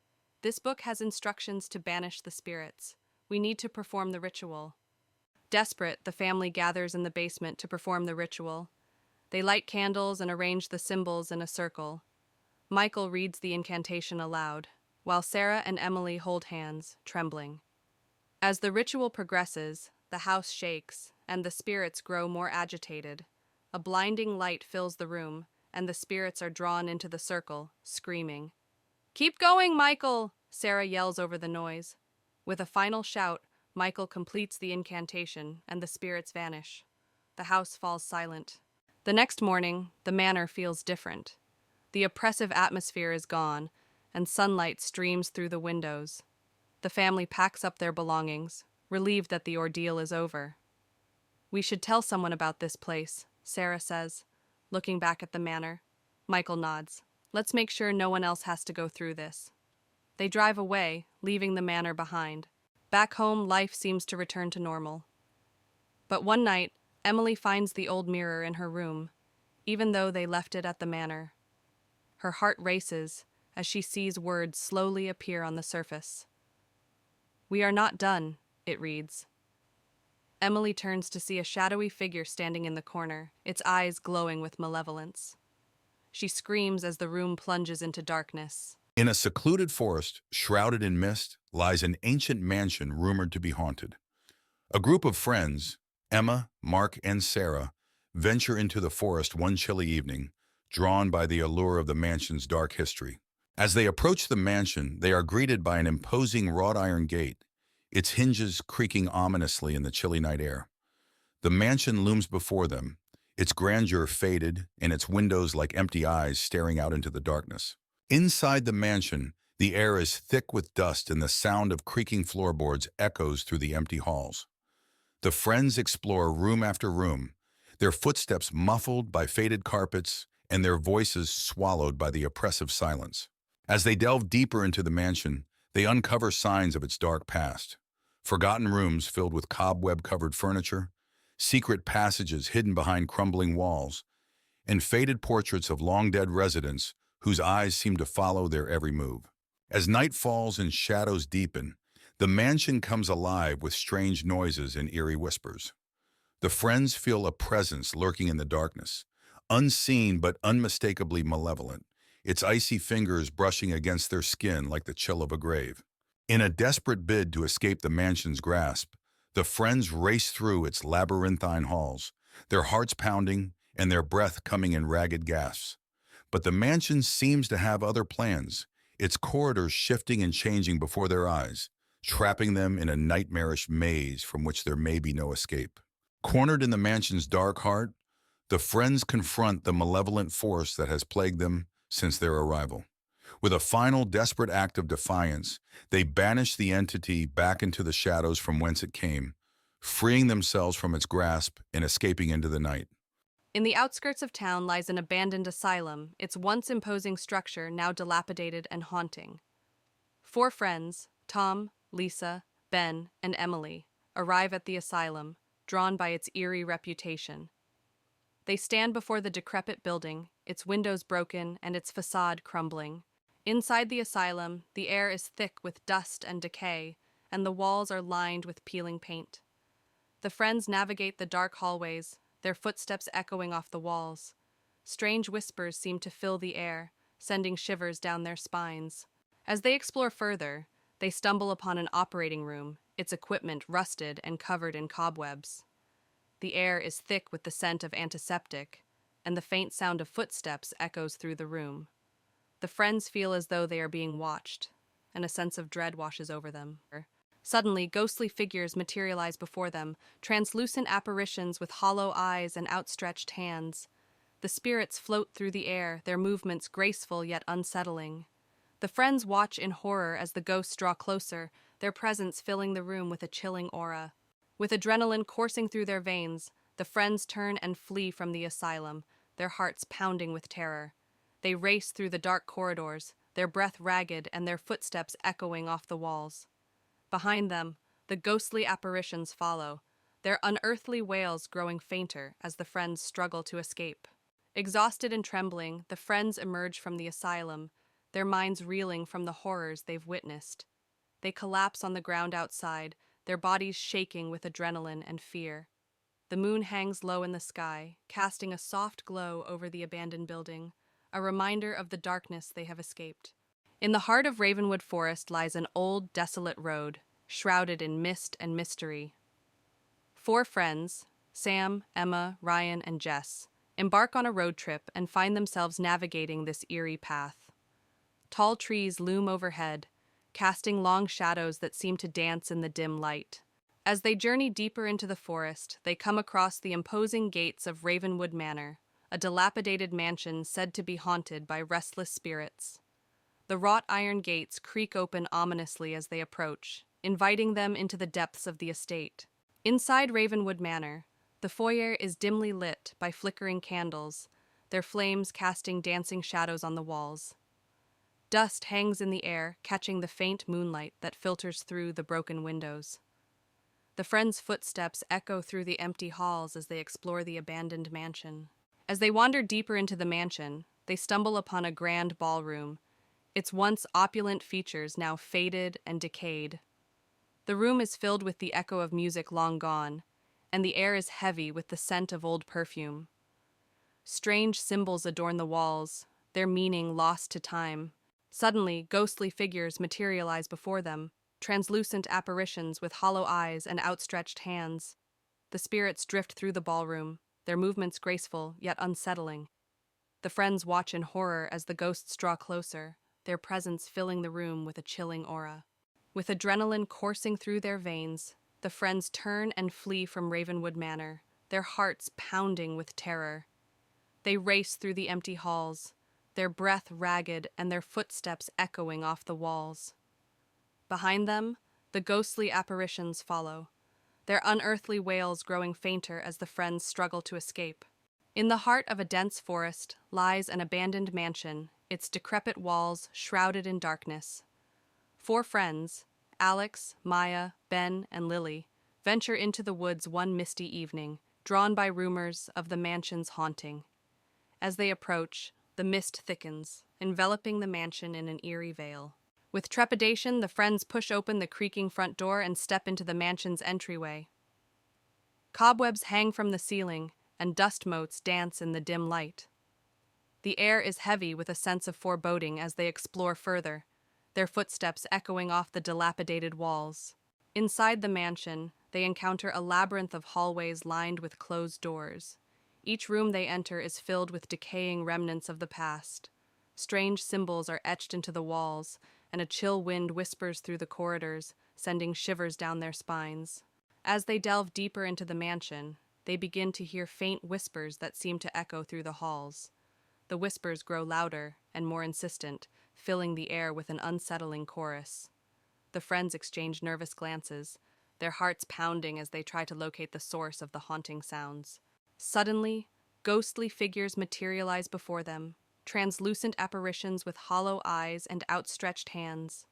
This book has instructions to banish the spirits. We need to perform the ritual. Desperate, the family gathers in the basement to perform the ritual. They light candles and arrange the symbols in a circle. Michael reads the incantation aloud, while Sarah and Emily hold hands, trembling. As the ritual progresses, the house shakes, and the spirits grow more agitated. A blinding light fills the room, and the spirits are drawn into the circle, screaming. "Keep going, Michael!" Sarah yells over the noise. With a final shout, Michael completes the incantation, and the spirits vanish. The house falls silent. The next morning, the manor feels different. The oppressive atmosphere is gone, and sunlight streams through the windows. The family packs up their belongings, relieved that the ordeal is over. "We should tell someone about this place," Sarah says, looking back at the manor. Michael nods. "Let's make sure no one else has to go through this." They drive away, leaving the manor behind. Back home, life seems to return to normal. But one night, Emily finds the old mirror in her room, even though they left it at the manor. Her heart races as she sees words slowly appear on the surface. "We are not done," it reads. Emily turns to see a shadowy figure standing in the corner, its eyes glowing with malevolence. She screams as the room plunges into darkness. In a secluded forest, shrouded in mist, lies an ancient mansion rumored to be haunted. A group of friends, Emma, Mark, and Sarah, venture into the forest one chilly evening, drawn by the allure of the mansion's dark history. As they approach the mansion, they are greeted by an imposing wrought iron gate, its hinges creaking ominously in the chilly night air. The mansion looms before them, its grandeur faded and its windows like empty eyes staring out into the darkness. Inside the mansion, the air is thick with dust and the sound of creaking floorboards echoes through the empty halls. The friends explore room after room, their footsteps muffled by faded carpets and their voices swallowed by the oppressive silence. As they delve deeper into the mansion, they uncover signs of its dark past. Forgotten rooms filled with cobweb-covered furniture, secret passages hidden behind crumbling walls, and faded portraits of long-dead residents whose eyes seem to follow their every move. As night falls and shadows deepen, the mansion comes alive with strange noises and eerie whispers. The friends feel a presence lurking in the darkness, unseen but unmistakably malevolent, its icy fingers brushing against their skin like the chill of a grave. In a desperate bid to escape the mansion's grasp, the friends race through its labyrinthine halls, their hearts pounding and their breath coming in ragged gasps. But the mansion seems to have other plans, its corridors shifting and changing before their eyes, trapping them in a nightmarish maze from which there may be no escape. Cornered in the mansion's dark heart, the friends confront the malevolent force that has plagued them since their arrival. With a final desperate act of defiance, they banish the entity back into the shadows from whence it came, freeing themselves from its grasp and escaping into the night. In the outskirts of town lies an abandoned asylum, its once imposing structure now dilapidated and haunting. 4 friends, Tom, Lisa, Ben, and Emily, arrive at the asylum, drawn by its eerie reputation. They stand before the decrepit building, its windows broken and its facade crumbling. Inside the asylum, the air is thick with dust and decay, and the walls are lined with peeling paint. The friends navigate the dark hallways, their footsteps echoing off the walls. Strange whispers seem to fill the air, sending shivers down their spines. As they explore further, they stumble upon an operating room, its equipment rusted and covered in cobwebs. The air is thick with the scent of antiseptic, and the faint sound of footsteps echoes through the room. The friends feel as though they are being watched, and a sense of dread washes over them. Suddenly, ghostly figures materialize before them, translucent apparitions with hollow eyes and outstretched hands. The spirits float through the air, their movements graceful yet unsettling. The friends watch in horror as the ghosts draw closer, their presence filling the room with a chilling aura. With adrenaline coursing through their veins, the friends turn and flee from the asylum, their hearts pounding with terror. They race through the dark corridors, their breath ragged and their footsteps echoing off the walls. Behind them, the ghostly apparitions follow, their unearthly wails growing fainter as the friends struggle to escape. Exhausted and trembling, the friends emerge from the asylum, their minds reeling from the horrors they've witnessed. They collapse on the ground outside, their bodies shaking with adrenaline and fear. The moon hangs low in the sky, casting a soft glow over the abandoned building, a reminder of the darkness they have escaped. In the heart of Ravenwood Forest lies an old, desolate road, shrouded in mist and mystery. Four friends, Sam, Emma, Ryan, and Jess, embark on a road trip and find themselves navigating this eerie path. Tall trees loom overhead, casting long shadows that seem to dance in the dim light. As they journey deeper into the forest, they come across the imposing gates of Ravenwood Manor, a dilapidated mansion said to be haunted by restless spirits. The wrought iron gates creak open ominously as they approach, inviting them into the depths of the estate. Inside Ravenwood Manor, the foyer is dimly lit by flickering candles, their flames casting dancing shadows on the walls. Dust hangs in the air, catching the faint moonlight that filters through the broken windows. The friends' footsteps echo through the empty halls as they explore the abandoned mansion. As they wander deeper into the mansion, they stumble upon a grand ballroom, its once opulent features now faded and decayed. The room is filled with the echo of music long gone, and the air is heavy with the scent of old perfume. Strange symbols adorn the walls, their meaning lost to time. Suddenly, ghostly figures materialize before them, translucent apparitions with hollow eyes and outstretched hands. The spirits drift through the ballroom, their movements graceful yet unsettling. The friends watch in horror as the ghosts draw closer, their presence filling the room with a chilling aura. With adrenaline coursing through their veins, the friends turn and flee from Ravenwood Manor, their hearts pounding with terror. They race through the empty halls, their breath ragged and their footsteps echoing off the walls. Behind them, the ghostly apparitions follow, their unearthly wails growing fainter as the friends struggle to escape. In the heart of a dense forest lies an abandoned mansion, its decrepit walls shrouded in darkness. Four friends, Alex, Maya, Ben, and Lily, venture into the woods one misty evening, drawn by rumors of the mansion's haunting. As they approach, the mist thickens, enveloping the mansion in an eerie veil. With trepidation, the friends push open the creaking front door and step into the mansion's entryway. Cobwebs hang from the ceiling, and dust motes dance in the dim light. The air is heavy with a sense of foreboding as they explore further, their footsteps echoing off the dilapidated walls. Inside the mansion, they encounter a labyrinth of hallways lined with closed doors. Each room they enter is filled with decaying remnants of the past. Strange symbols are etched into the walls, and a chill wind whispers through the corridors, sending shivers down their spines. As they delve deeper into the mansion, they begin to hear faint whispers that seem to echo through the halls. The whispers grow louder and more insistent, filling the air with an unsettling chorus. The friends exchange nervous glances, their hearts pounding as they try to locate the source of the haunting sounds. Suddenly, ghostly figures materialize before them, translucent apparitions with hollow eyes and outstretched hands.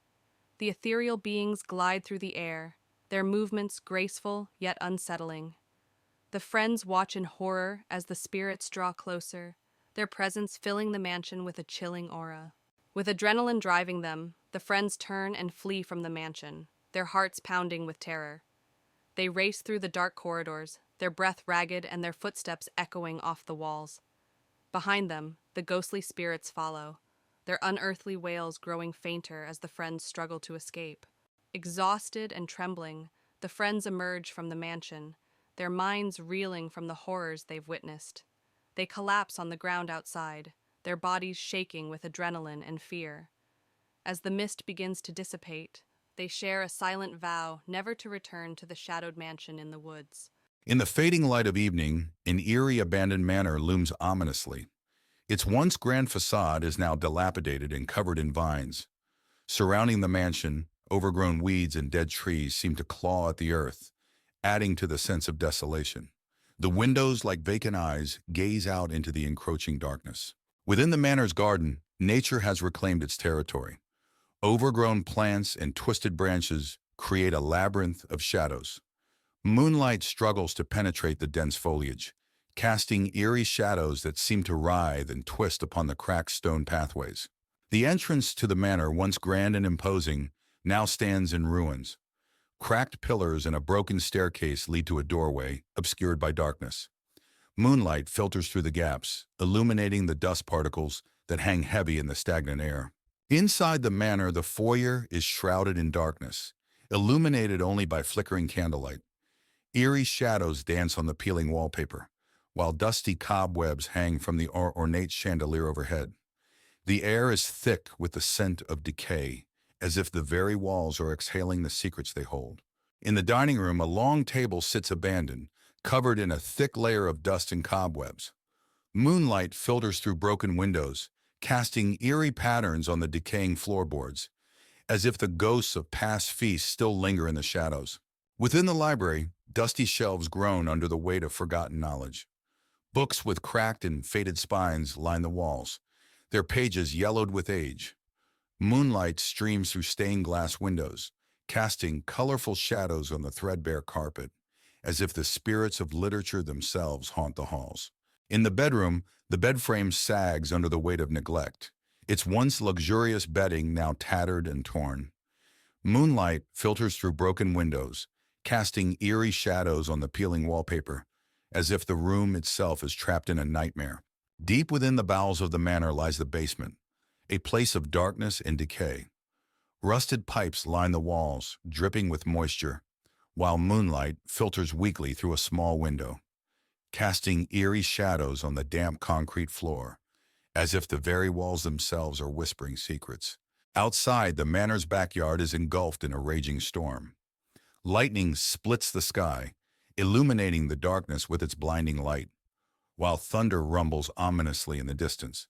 The ethereal beings glide through the air, their movements graceful yet unsettling. The friends watch in horror as the spirits draw closer, their presence filling the mansion with a chilling aura. With adrenaline driving them, the friends turn and flee from the mansion, their hearts pounding with terror. They race through the dark corridors, their breath ragged and their footsteps echoing off the walls. Behind them, the ghostly spirits follow, their unearthly wails growing fainter as the friends struggle to escape. Exhausted and trembling, the friends emerge from the mansion, their minds reeling from the horrors they've witnessed. They collapse on the ground outside, their bodies shaking with adrenaline and fear. As the mist begins to dissipate, they share a silent vow never to return to the shadowed mansion in the woods. In the fading light of evening, an eerie abandoned manor looms ominously. Its once grand facade is now dilapidated and covered in vines. Surrounding the mansion, overgrown weeds and dead trees seem to claw at the earth, adding to the sense of desolation. The windows, like vacant eyes, gaze out into the encroaching darkness. Within the manor's garden, nature has reclaimed its territory. Overgrown plants and twisted branches create a labyrinth of shadows. Moonlight struggles to penetrate the dense foliage, casting eerie shadows that seem to writhe and twist upon the cracked stone pathways. The entrance to the manor, once grand and imposing, now stands in ruins. Cracked pillars and a broken staircase lead to a doorway, obscured by darkness. Moonlight filters through the gaps, illuminating the dust particles that hang heavy in the stagnant air. Inside the manor, the foyer is shrouded in darkness, illuminated only by flickering candlelight. Eerie shadows dance on the peeling wallpaper, while dusty cobwebs hang from the ornate chandelier overhead. The air is thick with the scent of decay, as if the very walls are exhaling the secrets they hold. In the dining room, a long table sits abandoned, covered in a thick layer of dust and cobwebs. Moonlight filters through broken windows, casting eerie patterns on the decaying floorboards, as if the ghosts of past feasts still linger in the shadows. Within the library, dusty shelves groan under the weight of forgotten knowledge. Books with cracked and faded spines line the walls, their pages yellowed with age. Moonlight streams through stained glass windows, casting colorful shadows on the threadbare carpet, as if the spirits of literature themselves haunt the halls. In the bedroom, the bed frame sags under the weight of neglect, its once luxurious bedding now tattered and torn. Moonlight filters through broken windows, casting eerie shadows on the peeling wallpaper, as if the room itself is trapped in a nightmare. Deep within the bowels of the manor lies the basement, a place of darkness and decay. Rusted pipes line the walls, dripping with moisture, while moonlight filters weakly through a small window, casting eerie shadows on the damp concrete floor, as if the very walls themselves are whispering secrets. Outside, the manor's backyard is engulfed in a raging storm. Lightning splits the sky, illuminating the darkness with its blinding light, while thunder rumbles ominously in the distance.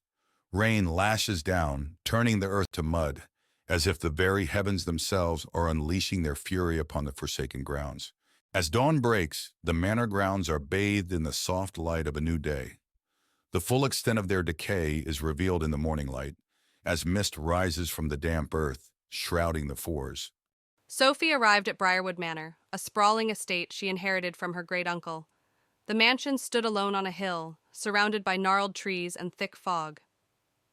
Rain lashes down, turning the earth to mud, as if the very heavens themselves are unleashing their fury upon the forsaken grounds. As dawn breaks, the manor grounds are bathed in the soft light of a new day. The full extent of their decay is revealed in the morning light, as mist rises from the damp earth, shrouding the fours. Sophie arrived at Briarwood Manor, a sprawling estate she inherited from her great-uncle. The mansion stood alone on a hill, surrounded by gnarled trees and thick fog.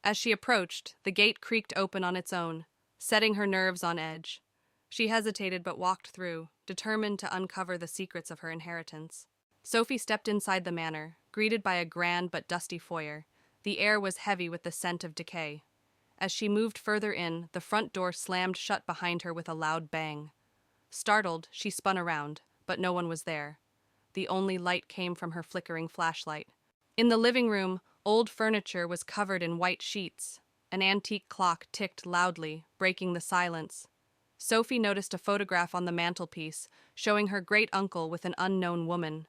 As she approached, the gate creaked open on its own, setting her nerves on edge. She hesitated but walked through, determined to uncover the secrets of her inheritance. Sophie stepped inside the manor, greeted by a grand but dusty foyer. The air was heavy with the scent of decay. As she moved further in, the front door slammed shut behind her with a loud bang. Startled, she spun around, but no one was there. The only light came from her flickering flashlight. In the living room, old furniture was covered in white sheets. An antique clock ticked loudly, breaking the silence. Sophie noticed a photograph on the mantelpiece, showing her great-uncle with an unknown woman.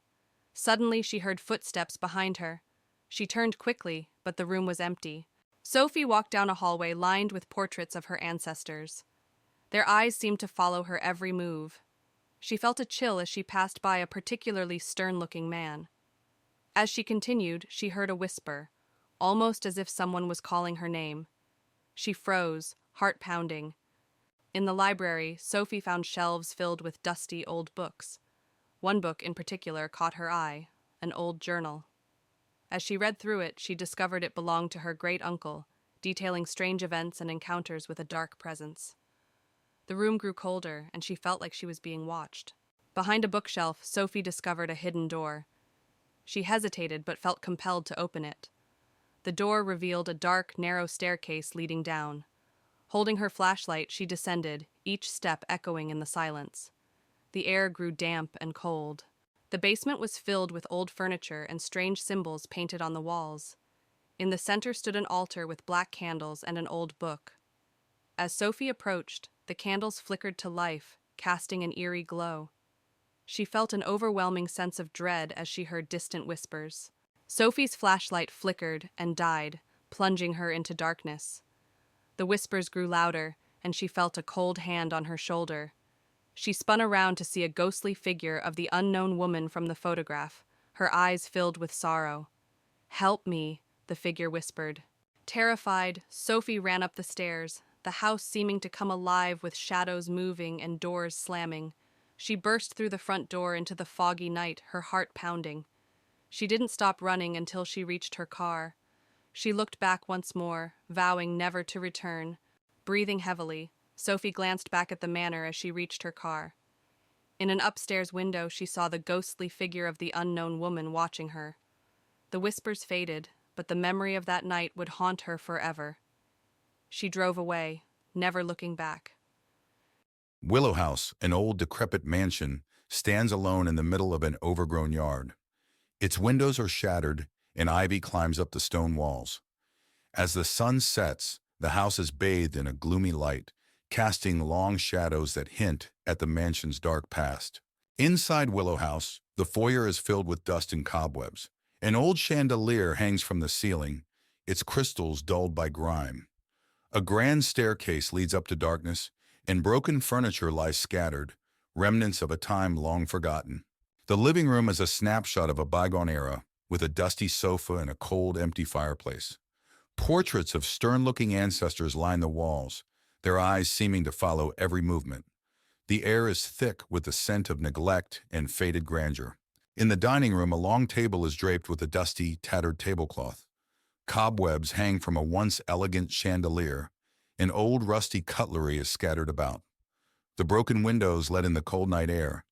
Suddenly, she heard footsteps behind her. She turned quickly, but the room was empty. Sophie walked down a hallway lined with portraits of her ancestors. Their eyes seemed to follow her every move. She felt a chill as she passed by a particularly stern-looking man. As she continued, she heard a whisper, almost as if someone was calling her name. She froze, heart pounding. In the library, Sophie found shelves filled with dusty old books. One book in particular caught her eye, an old journal. As she read through it, she discovered it belonged to her great-uncle, detailing strange events and encounters with a dark presence. The room grew colder, and she felt like she was being watched. Behind a bookshelf, Sophie discovered a hidden door. She hesitated but felt compelled to open it. The door revealed a dark, narrow staircase leading down. Holding her flashlight, she descended, each step echoing in the silence. The air grew damp and cold. The basement was filled with old furniture and strange symbols painted on the walls. In the center stood an altar with black candles and an old book. As Sophie approached, the candles flickered to life, casting an eerie glow. She felt an overwhelming sense of dread as she heard distant whispers. Sophie's flashlight flickered and died, plunging her into darkness. The whispers grew louder, and she felt a cold hand on her shoulder. She spun around to see a ghostly figure of the unknown woman from the photograph, her eyes filled with sorrow. "Help me," the figure whispered. Terrified, Sophie ran up the stairs, the house seeming to come alive with shadows moving and doors slamming. She burst through the front door into the foggy night, her heart pounding. She didn't stop running until she reached her car. She looked back once more, vowing never to return. Breathing heavily, Sophie glanced back at the manor as she reached her car. In an upstairs window, she saw the ghostly figure of the unknown woman watching her. The whispers faded, but the memory of that night would haunt her forever. She drove away, never looking back. Willow House, an old decrepit mansion, stands alone in the middle of an overgrown yard. Its windows are shattered, and ivy climbs up the stone walls. As the sun sets, the house is bathed in a gloomy light, casting long shadows that hint at the mansion's dark past. Inside Willow House, the foyer is filled with dust and cobwebs. An old chandelier hangs from the ceiling, its crystals dulled by grime. A grand staircase leads up to darkness, and broken furniture lies scattered, remnants of a time long forgotten. The living room is a snapshot of a bygone era, with a dusty sofa and a cold, empty fireplace. Portraits of stern-looking ancestors line the walls, their eyes seeming to follow every movement. The air is thick with the scent of neglect and faded grandeur. In the dining room, a long table is draped with a dusty, tattered tablecloth. Cobwebs hang from a once elegant chandelier, and old rusty cutlery is scattered about. The broken windows let in the cold night air,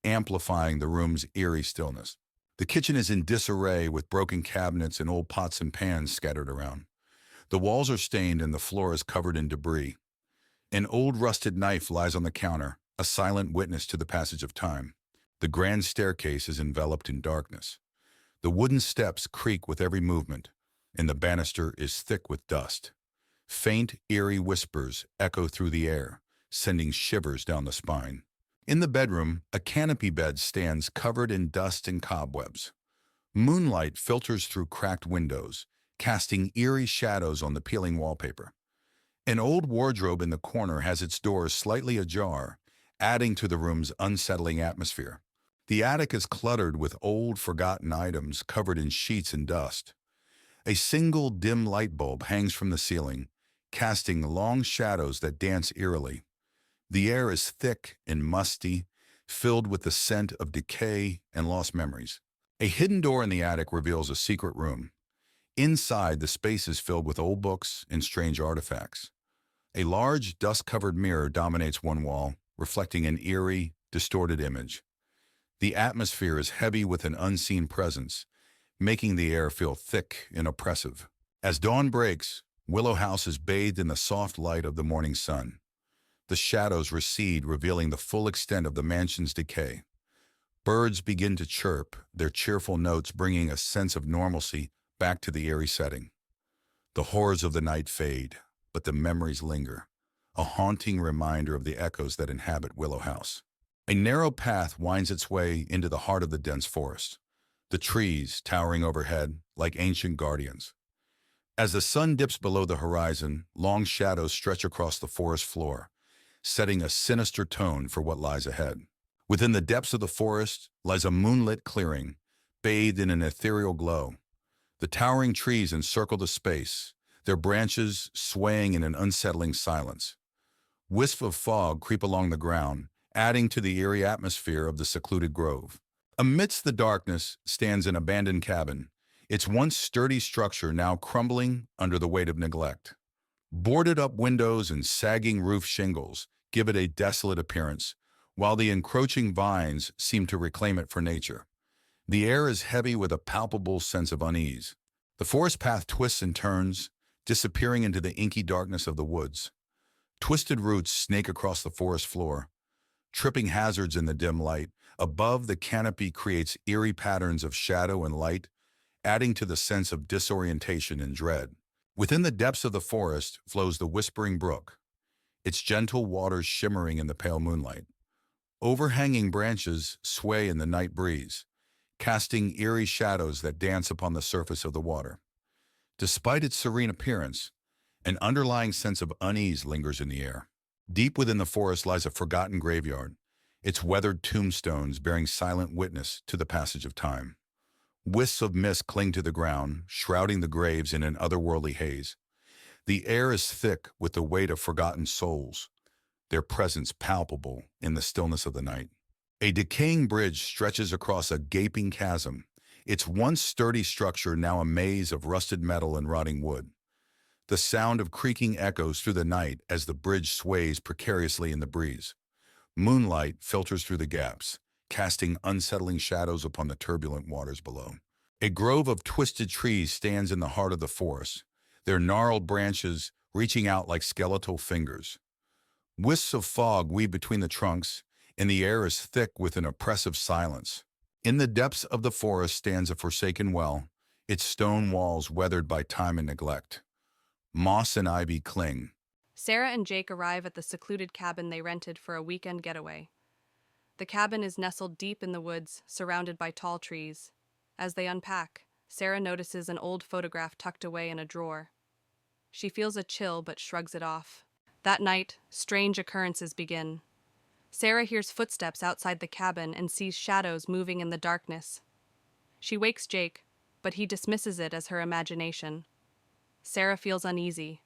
amplifying the room's eerie stillness. The kitchen is in disarray with broken cabinets and old pots and pans scattered around. The walls are stained and the floor is covered in debris. An old rusted knife lies on the counter, a silent witness to the passage of time. The grand staircase is enveloped in darkness. The wooden steps creak with every movement, and the banister is thick with dust. Faint, eerie whispers echo through the air, sending shivers down the spine. In the bedroom, a canopy bed stands covered in dust and cobwebs. Moonlight filters through cracked windows, casting eerie shadows on the peeling wallpaper. An old wardrobe in the corner has its doors slightly ajar, adding to the room's unsettling atmosphere. The attic is cluttered with old, forgotten items covered in sheets and dust. A single dim light bulb hangs from the ceiling, casting long shadows that dance eerily. The air is thick and musty, filled with the scent of decay and lost memories. A hidden door in the attic reveals a secret room. Inside, the space is filled with old books and strange artifacts. A large, dust-covered mirror dominates one wall, reflecting an eerie, distorted image. The atmosphere is heavy with an unseen presence, making the air feel thick and oppressive. As dawn breaks, Willow House is bathed in the soft light of the morning sun. The shadows recede, revealing the full extent of the mansion's decay. Birds begin to chirp, their cheerful notes bringing a sense of normalcy back to the eerie setting. The horrors of the night fade, but the memories linger, a haunting reminder of the echoes that inhabit Willow House. A narrow path winds its way into the heart of the dense forest, the trees towering overhead like ancient guardians. As the sun dips below the horizon, long shadows stretch across the forest floor, setting a sinister tone for what lies ahead. Within the depths of the forest lies a moonlit clearing, bathed in an ethereal glow. The towering trees encircle the space, their branches swaying in an unsettling silence. Wisps of fog creep along the ground, adding to the eerie atmosphere of the secluded grove. Amidst the darkness stands an abandoned cabin, its once sturdy structure now crumbling under the weight of neglect. Boarded-up windows and sagging roof shingles give it a desolate appearance, while the encroaching vines seem to reclaim it for nature. The air is heavy with a palpable sense of unease. The forest path twists and turns, disappearing into the inky darkness of the woods. Twisted roots snake across the forest floor, tripping hazards in the dim light. Above, the canopy creates eerie patterns of shadow and light, adding to the sense of disorientation and dread. Within the depths of the forest flows the Whispering Brook, its gentle waters shimmering in the pale moonlight. Overhanging branches sway in the night breeze, casting eerie shadows that dance upon the surface of the water. Despite its serene appearance, an underlying sense of unease lingers in the air. Deep within the forest lies a forgotten graveyard, its weathered tombstones bearing silent witness to the passage of time. Wisps of mist cling to the ground, shrouding the graves in an otherworldly haze. The air is thick with the weight of forgotten souls, their presence palpable in the stillness of the night. A decaying bridge stretches across a gaping chasm, its once sturdy structure now a maze of rusted metal and rotting wood. The sound of creaking echoes through the night as the bridge sways precariously in the breeze. Moonlight filters through the gaps, casting unsettling shadows upon the turbulent waters below. A grove of twisted trees stands in the heart of the forest, their gnarled branches reaching out like skeletal fingers. Wisps of fog weave between the trunks, and the air is thick with an oppressive silence. In the depths of the forest stands a forsaken well, its stone walls weathered by time and neglect. Moss and ivy cling. Sarah and Jake arrive at the secluded cabin they rented for a weekend getaway. The cabin is nestled deep in the woods, surrounded by tall trees. As they unpack, Sarah notices an old photograph tucked away in a drawer. She feels a chill but shrugs it off. That night, strange occurrences begin. Sarah hears footsteps outside the cabin and sees shadows moving in the darkness. She wakes Jake, but he dismisses it as her imagination. Sarah feels uneasy,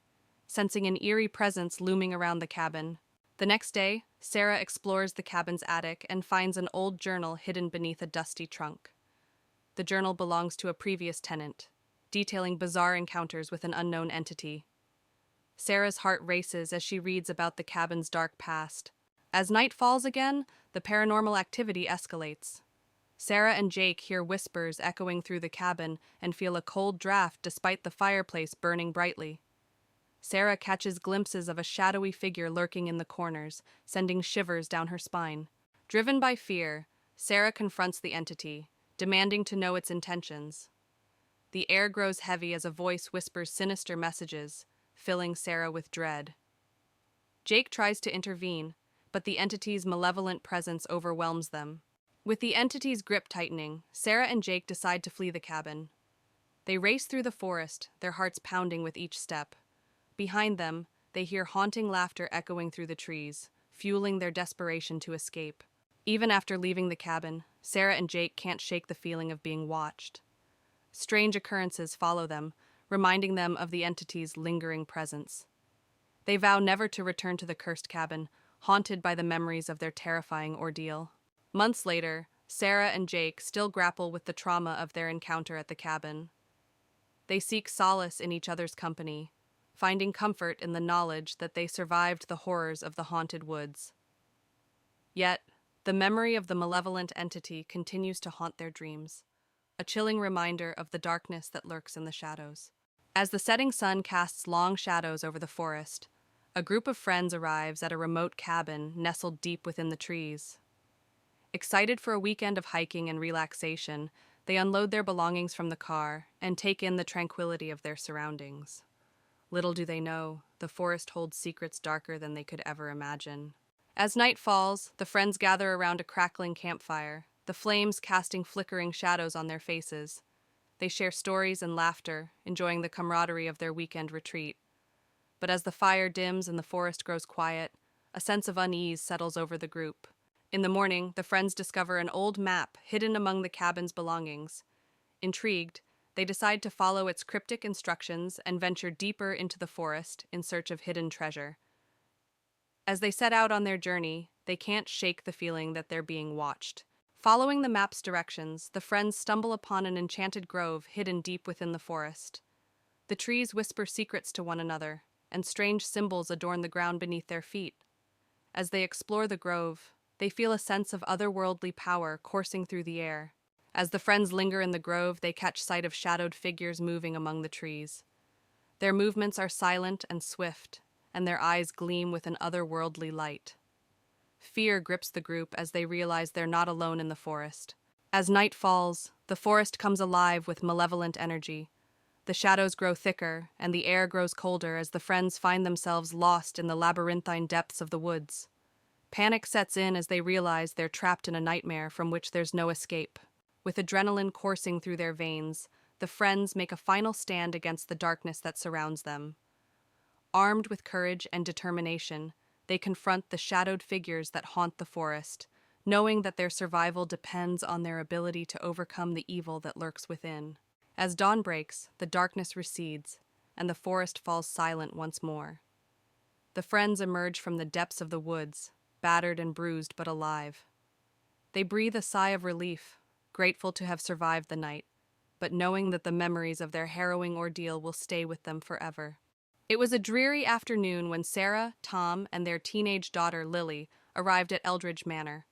sensing an eerie presence looming around the cabin. The next day, Sarah explores the cabin's attic and finds an old journal hidden beneath a dusty trunk. The journal belongs to a previous tenant, detailing bizarre encounters with an unknown entity. Sarah's heart races as she reads about the cabin's dark past. As night falls again, the paranormal activity escalates. Sarah and Jake hear whispers echoing through the cabin and feel a cold draft despite the fireplace burning brightly. Sarah catches glimpses of a shadowy figure lurking in the corners, sending shivers down her spine. Driven by fear, Sarah confronts the entity, demanding to know its intentions. The air grows heavy as a voice whispers sinister messages, filling Sarah with dread. Jake tries to intervene, but the entity's malevolent presence overwhelms them. With the entity's grip tightening, Sarah and Jake decide to flee the cabin. They race through the forest, their hearts pounding with each step. Behind them, they hear haunting laughter echoing through the trees, fueling their desperation to escape. Even after leaving the cabin, Sarah and Jake can't shake the feeling of being watched. Strange occurrences follow them, reminding them of the entity's lingering presence. They vow never to return to the cursed cabin, haunted by the memories of their terrifying ordeal. Months later, Sarah and Jake still grapple with the trauma of their encounter at the cabin. They seek solace in each other's company, finding comfort in the knowledge that they survived the horrors of the haunted woods. Yet, the memory of the malevolent entity continues to haunt their dreams, a chilling reminder of the darkness that lurks in the shadows. As the setting sun casts long shadows over the forest, a group of friends arrives at a remote cabin nestled deep within the trees. Excited for a weekend of hiking and relaxation, they unload their belongings from the car and take in the tranquility of their surroundings. Little do they know, the forest holds secrets darker than they could ever imagine. As night falls, the friends gather around a crackling campfire, the flames casting flickering shadows on their faces. They share stories and laughter, enjoying the camaraderie of their weekend retreat. But as the fire dims and the forest grows quiet, a sense of unease settles over the group. In the morning, the friends discover an old map hidden among the cabin's belongings. Intrigued, they decide to follow its cryptic instructions and venture deeper into the forest in search of hidden treasure. As they set out on their journey, they can't shake the feeling that they're being watched. Following the map's directions, the friends stumble upon an enchanted grove hidden deep within the forest. The trees whisper secrets to one another, and strange symbols adorn the ground beneath their feet. As they explore the grove, they feel a sense of otherworldly power coursing through the air. As the friends linger in the grove, they catch sight of shadowed figures moving among the trees. Their movements are silent and swift, and their eyes gleam with an otherworldly light. Fear grips the group as they realize they're not alone in the forest. As night falls, the forest comes alive with malevolent energy. The shadows grow thicker, and the air grows colder as the friends find themselves lost in the labyrinthine depths of the woods. Panic sets in as they realize they're trapped in a nightmare from which there's no escape. With adrenaline coursing through their veins, the friends make a final stand against the darkness that surrounds them. Armed with courage and determination, they confront the shadowed figures that haunt the forest, knowing that their survival depends on their ability to overcome the evil that lurks within. As dawn breaks, the darkness recedes, and the forest falls silent once more. The friends emerge from the depths of the woods, battered and bruised but alive. They breathe a sigh of relief, grateful to have survived the night, but knowing that the memories of their harrowing ordeal will stay with them forever. It was a dreary afternoon when Sarah, Tom, and their teenage daughter Lily arrived at Eldridge Manor.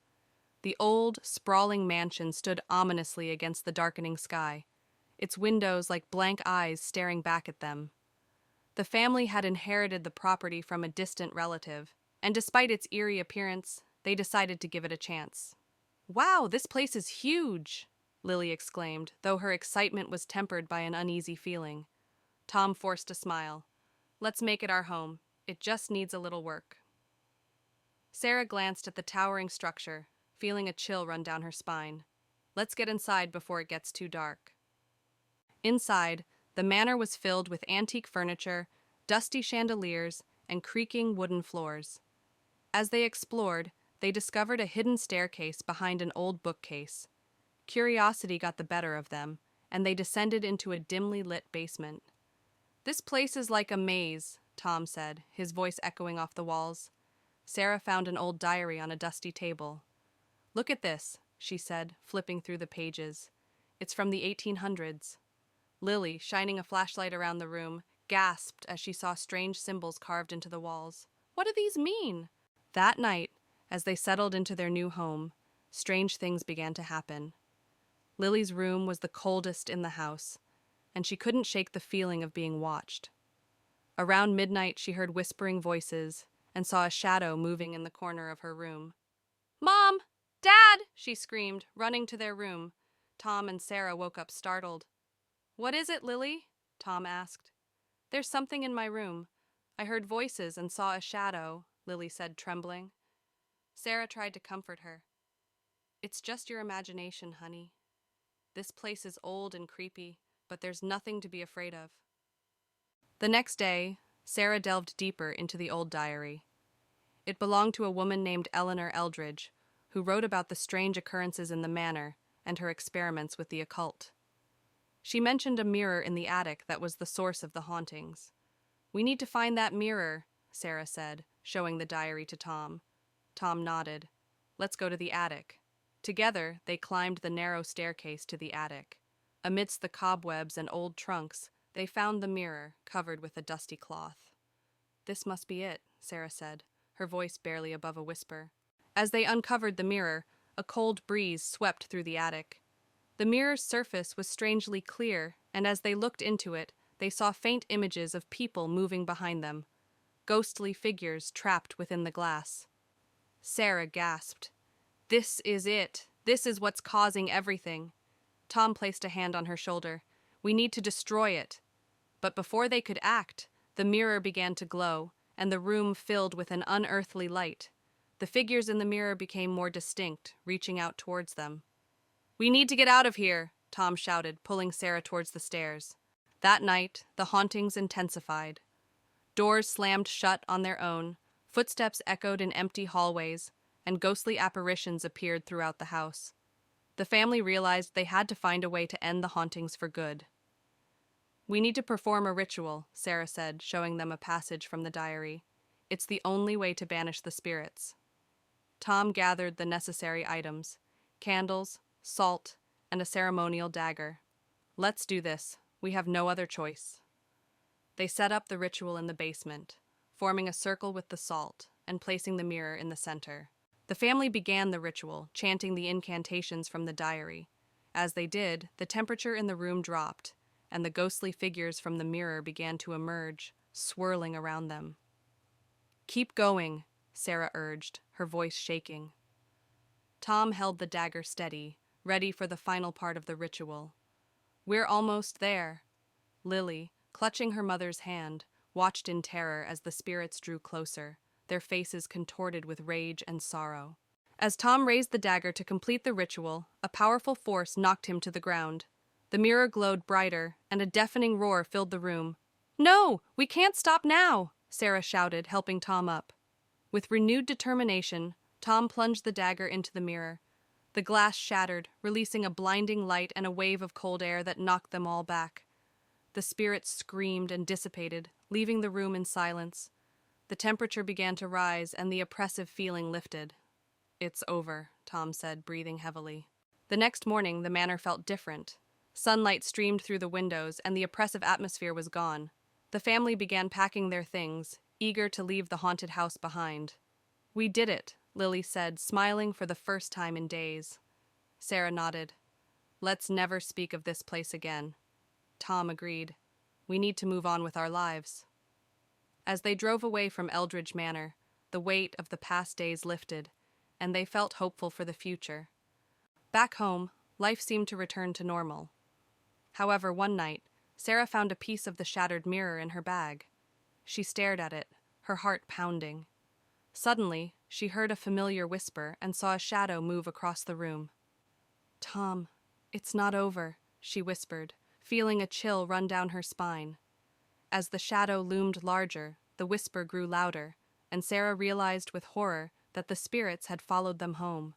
The old, sprawling mansion stood ominously against the darkening sky, its windows like blank eyes staring back at them. The family had inherited the property from a distant relative, and despite its eerie appearance, they decided to give it a chance. "Wow, this place is huge!" Lily exclaimed, though her excitement was tempered by an uneasy feeling. Tom forced a smile. "Let's make it our home. It just needs a little work." Sarah glanced at the towering structure, feeling a chill run down her spine. "Let's get inside before it gets too dark." Inside, the manor was filled with antique furniture, dusty chandeliers, and creaking wooden floors. As they explored, they discovered a hidden staircase behind an old bookcase. Curiosity got the better of them, and they descended into a dimly lit basement. "This place is like a maze," Tom said, his voice echoing off the walls. Sarah found an old diary on a dusty table. "Look at this," she said, flipping through the pages. "It's from the 1800s. Lily, shining a flashlight around the room, gasped as she saw strange symbols carved into the walls. "What do these mean?" That night, as they settled into their new home, strange things began to happen. Lily's room was the coldest in the house, and she couldn't shake the feeling of being watched. Around midnight, she heard whispering voices and saw a shadow moving in the corner of her room. "Mom! Dad!" she screamed, running to their room. Tom and Sarah woke up startled. "What is it, Lily?" Tom asked. "There's something in my room. I heard voices and saw a shadow," Lily said, trembling. Sarah tried to comfort her. "It's just your imagination, honey. This place is old and creepy, but there's nothing to be afraid of." The next day, Sarah delved deeper into the old diary. It belonged to a woman named Eleanor Eldridge, who wrote about the strange occurrences in the manor and her experiments with the occult. She mentioned a mirror in the attic that was the source of the hauntings. "We need to find that mirror," Sarah said, showing the diary to Tom. Tom nodded. "Let's go to the attic." Together, they climbed the narrow staircase to the attic. Amidst the cobwebs and old trunks, they found the mirror, covered with a dusty cloth. "This must be it," Sarah said, her voice barely above a whisper. As they uncovered the mirror, a cold breeze swept through the attic. The mirror's surface was strangely clear, and as they looked into it, they saw faint images of people moving behind them, ghostly figures trapped within the glass. Sarah gasped. "This is it. This is what's causing everything." Tom placed a hand on her shoulder. "We need to destroy it." But before they could act, the mirror began to glow, and the room filled with an unearthly light. The figures in the mirror became more distinct, reaching out towards them. "We need to get out of here," Tom shouted, pulling Sarah towards the stairs. That night, the hauntings intensified. Doors slammed shut on their own, footsteps echoed in empty hallways, and ghostly apparitions appeared throughout the house. The family realized they had to find a way to end the hauntings for good. "We need to perform a ritual," Sarah said, showing them a passage from the diary. "It's the only way to banish the spirits." Tom gathered the necessary items: candles, salt, and a ceremonial dagger. "Let's do this. We have no other choice." They set up the ritual in the basement, forming a circle with the salt and placing the mirror in the center. The family began the ritual, chanting the incantations from the diary. As they did, the temperature in the room dropped, and the ghostly figures from the mirror began to emerge, swirling around them. "Keep going," Sarah urged, her voice shaking. Tom held the dagger steady, ready for the final part of the ritual. "We're almost there." Lily, clutching her mother's hand, watched in terror as the spirits drew closer, their faces contorted with rage and sorrow. As Tom raised the dagger to complete the ritual, a powerful force knocked him to the ground. The mirror glowed brighter, and a deafening roar filled the room. "No, we can't stop now!" Sarah shouted, helping Tom up. With renewed determination, Tom plunged the dagger into the mirror. The glass shattered, releasing a blinding light and a wave of cold air that knocked them all back. The spirits screamed and dissipated, leaving the room in silence. The temperature began to rise and the oppressive feeling lifted. "It's over," Tom said, breathing heavily. The next morning, the manor felt different. Sunlight streamed through the windows and the oppressive atmosphere was gone. The family began packing their things, eager to leave the haunted house behind. "We did it," Lily said, smiling for the first time in days. Sarah nodded. "Let's never speak of this place again." Tom agreed. "We need to move on with our lives." As they drove away from Eldridge Manor, the weight of the past days lifted, and they felt hopeful for the future. Back home, life seemed to return to normal. However, one night, Sarah found a piece of the shattered mirror in her bag. She stared at it, her heart pounding. Suddenly, she heard a familiar whisper and saw a shadow move across the room. "Tom, it's not over," she whispered, feeling a chill run down her spine. As the shadow loomed larger, the whisper grew louder, and Sarah realized with horror that the spirits had followed them home.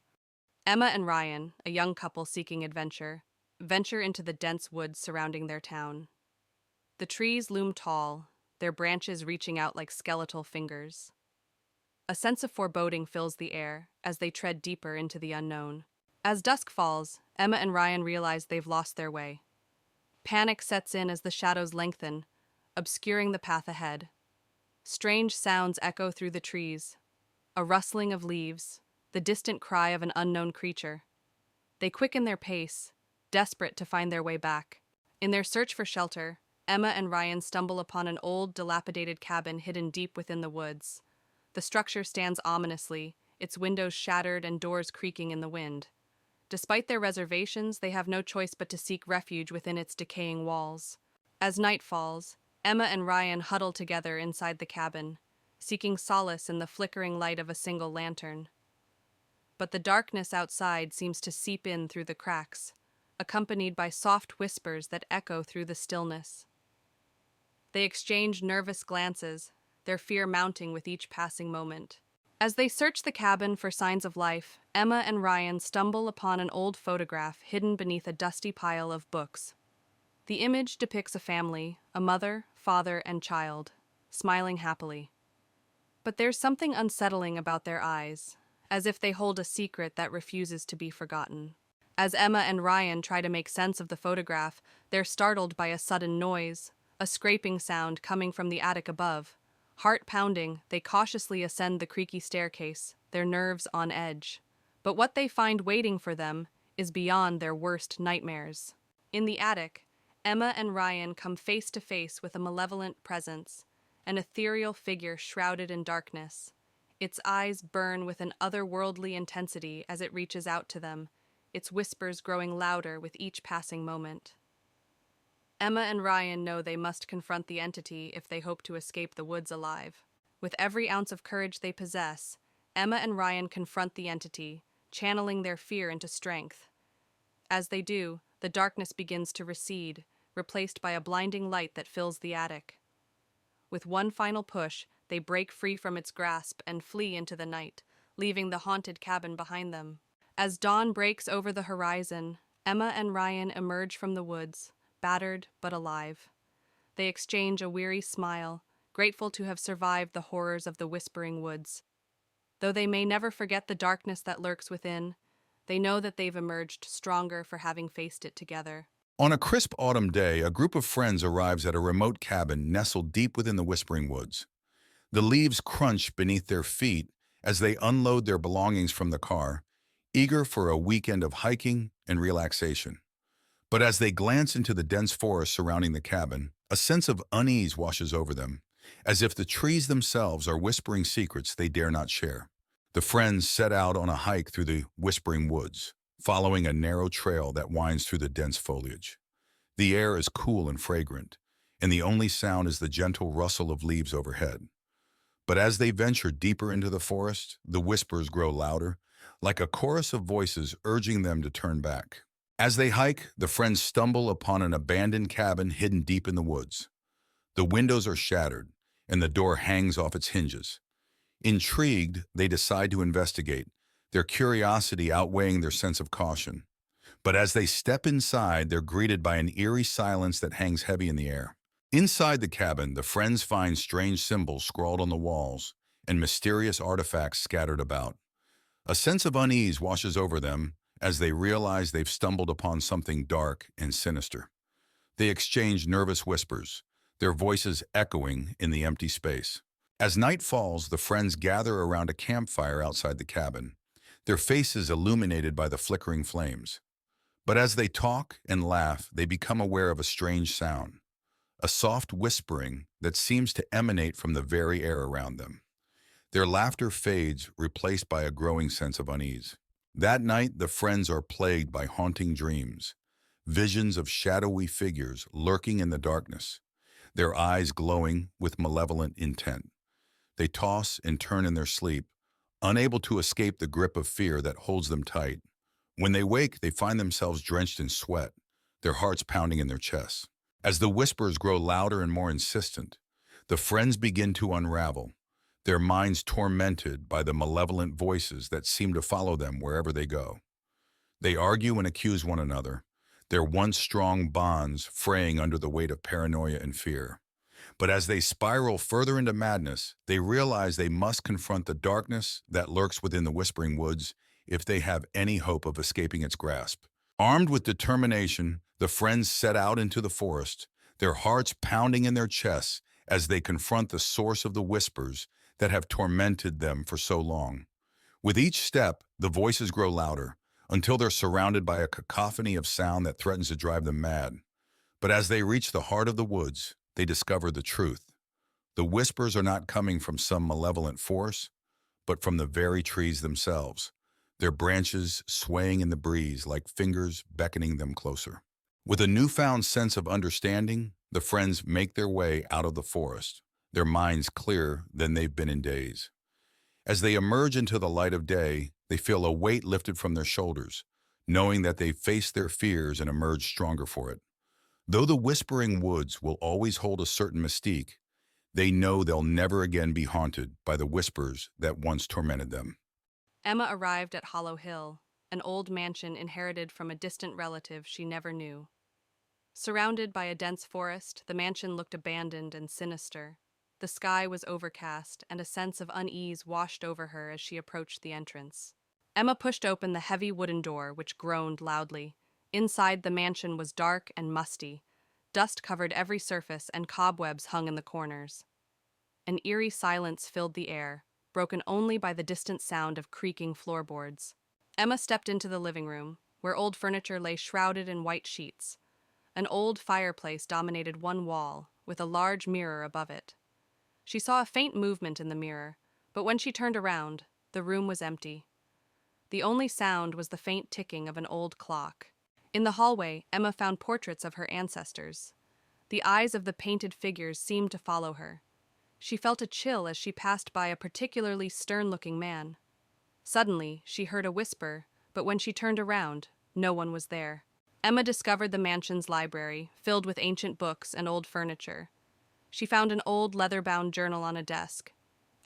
Emma and Ryan, a young couple seeking adventure, venture into the dense woods surrounding their town. The trees loom tall, their branches reaching out like skeletal fingers. A sense of foreboding fills the air as they tread deeper into the unknown. As dusk falls, Emma and Ryan realize they've lost their way. Panic sets in as the shadows lengthen, obscuring the path ahead. Strange sounds echo through the trees, a rustling of leaves, the distant cry of an unknown creature. They quicken their pace, desperate to find their way back. In their search for shelter, Emma and Ryan stumble upon an old, dilapidated cabin hidden deep within the woods. The structure stands ominously, its windows shattered and doors creaking in the wind. Despite their reservations, they have no choice but to seek refuge within its decaying walls. As night falls, Emma and Ryan huddle together inside the cabin, seeking solace in the flickering light of a single lantern. But the darkness outside seems to seep in through the cracks, accompanied by soft whispers that echo through the stillness. They exchange nervous glances, their fear mounting with each passing moment. As they search the cabin for signs of life, Emma and Ryan stumble upon an old photograph hidden beneath a dusty pile of books. The image depicts a family, a mother, father, and child, smiling happily. But there's something unsettling about their eyes, as if they hold a secret that refuses to be forgotten. As Emma and Ryan try to make sense of the photograph, they're startled by a sudden noise, a scraping sound coming from the attic above. Heart pounding, they cautiously ascend the creaky staircase, their nerves on edge. But what they find waiting for them is beyond their worst nightmares. In the attic, Emma and Ryan come face to face with a malevolent presence, an ethereal figure shrouded in darkness. Its eyes burn with an otherworldly intensity as it reaches out to them, its whispers growing louder with each passing moment. Emma and Ryan know they must confront the entity if they hope to escape the woods alive. With every ounce of courage they possess, Emma and Ryan confront the entity, channeling their fear into strength. As they do, the darkness begins to recede, replaced by a blinding light that fills the attic. With one final push, they break free from its grasp and flee into the night, leaving the haunted cabin behind them. As dawn breaks over the horizon, Emma and Ryan emerge from the woods, battered but alive. They exchange a weary smile, grateful to have survived the horrors of the Whispering Woods. Though they may never forget the darkness that lurks within, they know that they've emerged stronger for having faced it together. On a crisp autumn day, a group of friends arrives at a remote cabin nestled deep within the Whispering Woods. The leaves crunch beneath their feet as they unload their belongings from the car, eager for a weekend of hiking and relaxation. But as they glance into the dense forest surrounding the cabin, a sense of unease washes over them, as if the trees themselves are whispering secrets they dare not share. The friends set out on a hike through the Whispering Woods, following a narrow trail that winds through the dense foliage. The air is cool and fragrant, and the only sound is the gentle rustle of leaves overhead. But as they venture deeper into the forest, the whispers grow louder, like a chorus of voices urging them to turn back. As they hike, the friends stumble upon an abandoned cabin hidden deep in the woods. The windows are shattered, and the door hangs off its hinges. Intrigued, they decide to investigate, their curiosity outweighing their sense of caution. But as they step inside, they're greeted by an eerie silence that hangs heavy in the air. Inside the cabin, the friends find strange symbols scrawled on the walls and mysterious artifacts scattered about. A sense of unease washes over them as they realize they've stumbled upon something dark and sinister. They exchange nervous whispers, their voices echoing in the empty space. As night falls, the friends gather around a campfire outside the cabin, their faces illuminated by the flickering flames. But as they talk and laugh, they become aware of a strange sound, a soft whispering that seems to emanate from the very air around them. Their laughter fades, replaced by a growing sense of unease. That night, the friends are plagued by haunting dreams, visions of shadowy figures lurking in the darkness, their eyes glowing with malevolent intent. They toss and turn in their sleep, unable to escape the grip of fear that holds them tight. When they wake, they find themselves drenched in sweat, their hearts pounding in their chests. As the whispers grow louder and more insistent, the friends begin to unravel, their minds tormented by the malevolent voices that seem to follow them wherever they go. They argue and accuse one another, their once strong bonds fraying under the weight of paranoia and fear. But as they spiral further into madness, they realize they must confront the darkness that lurks within the Whispering Woods if they have any hope of escaping its grasp. Armed with determination, the friends set out into the forest, their hearts pounding in their chests as they confront the source of the whispers that have tormented them for so long. With each step, the voices grow louder, until they're surrounded by a cacophony of sound that threatens to drive them mad. But as they reach the heart of the woods, they discover the truth. The whispers are not coming from some malevolent force, but from the very trees themselves, their branches swaying in the breeze like fingers beckoning them closer. With a newfound sense of understanding, the friends make their way out of the forest, their minds clearer than they've been in days. As they emerge into the light of day, they feel a weight lifted from their shoulders, knowing that they've faced their fears and emerged stronger for it. Though the Whispering Woods will always hold a certain mystique, they know they'll never again be haunted by the whispers that once tormented them. Emma arrived at Hollow Hill, an old mansion inherited from a distant relative she never knew. Surrounded by a dense forest, the mansion looked abandoned and sinister. The sky was overcast, and a sense of unease washed over her as she approached the entrance. Emma pushed open the heavy wooden door, which groaned loudly. Inside, the mansion was dark and musty. Dust covered every surface, and cobwebs hung in the corners. An eerie silence filled the air, broken only by the distant sound of creaking floorboards. Emma stepped into the living room, where old furniture lay shrouded in white sheets. An old fireplace dominated one wall, with a large mirror above it. She saw a faint movement in the mirror, but when she turned around, the room was empty. The only sound was the faint ticking of an old clock. In the hallway, Emma found portraits of her ancestors. The eyes of the painted figures seemed to follow her. She felt a chill as she passed by a particularly stern-looking man. Suddenly, she heard a whisper, but when she turned around, no one was there. Emma discovered the mansion's library, filled with ancient books and old furniture. She found an old leather-bound journal on a desk.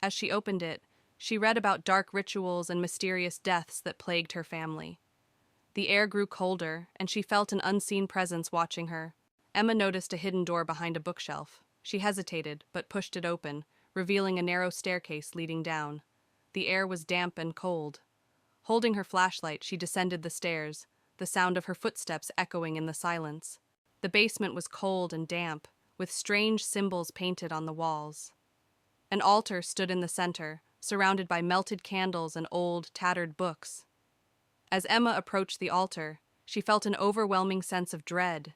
As she opened it, she read about dark rituals and mysterious deaths that plagued her family. The air grew colder, and she felt an unseen presence watching her. Emma noticed a hidden door behind a bookshelf. She hesitated, but pushed it open, revealing a narrow staircase leading down. The air was damp and cold. Holding her flashlight, she descended the stairs, the sound of her footsteps echoing in the silence. The basement was cold and damp, with strange symbols painted on the walls. An altar stood in the center, surrounded by melted candles and old, tattered books. As Emma approached the altar, she felt an overwhelming sense of dread.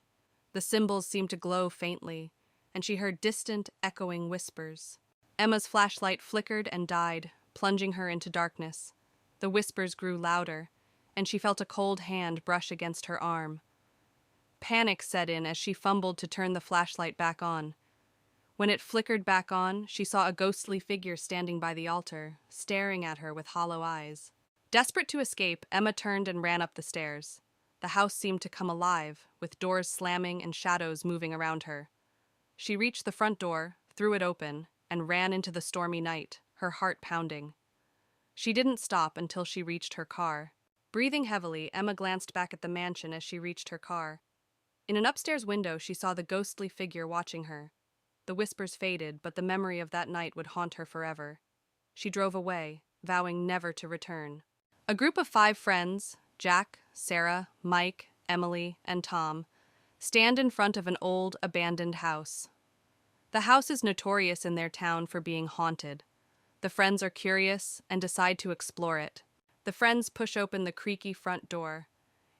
The symbols seemed to glow faintly, and she heard distant, echoing whispers. Emma's flashlight flickered and died, plunging her into darkness. The whispers grew louder, and she felt a cold hand brush against her arm. Panic set in as she fumbled to turn the flashlight back on. When it flickered back on, she saw a ghostly figure standing by the altar, staring at her with hollow eyes. Desperate to escape, Emma turned and ran up the stairs. The house seemed to come alive, with doors slamming and shadows moving around her. She reached the front door, threw it open, and ran into the stormy night, her heart pounding. She didn't stop until she reached her car. Breathing heavily, Emma glanced back at the mansion as she reached her car. In an upstairs window, she saw the ghostly figure watching her. The whispers faded, but the memory of that night would haunt her forever. She drove away, vowing never to return. A group of 5 friends, Jack, Sarah, Mike, Emily, and Tom, stand in front of an old, abandoned house. The house is notorious in their town for being haunted. The friends are curious and decide to explore it. The friends push open the creaky front door.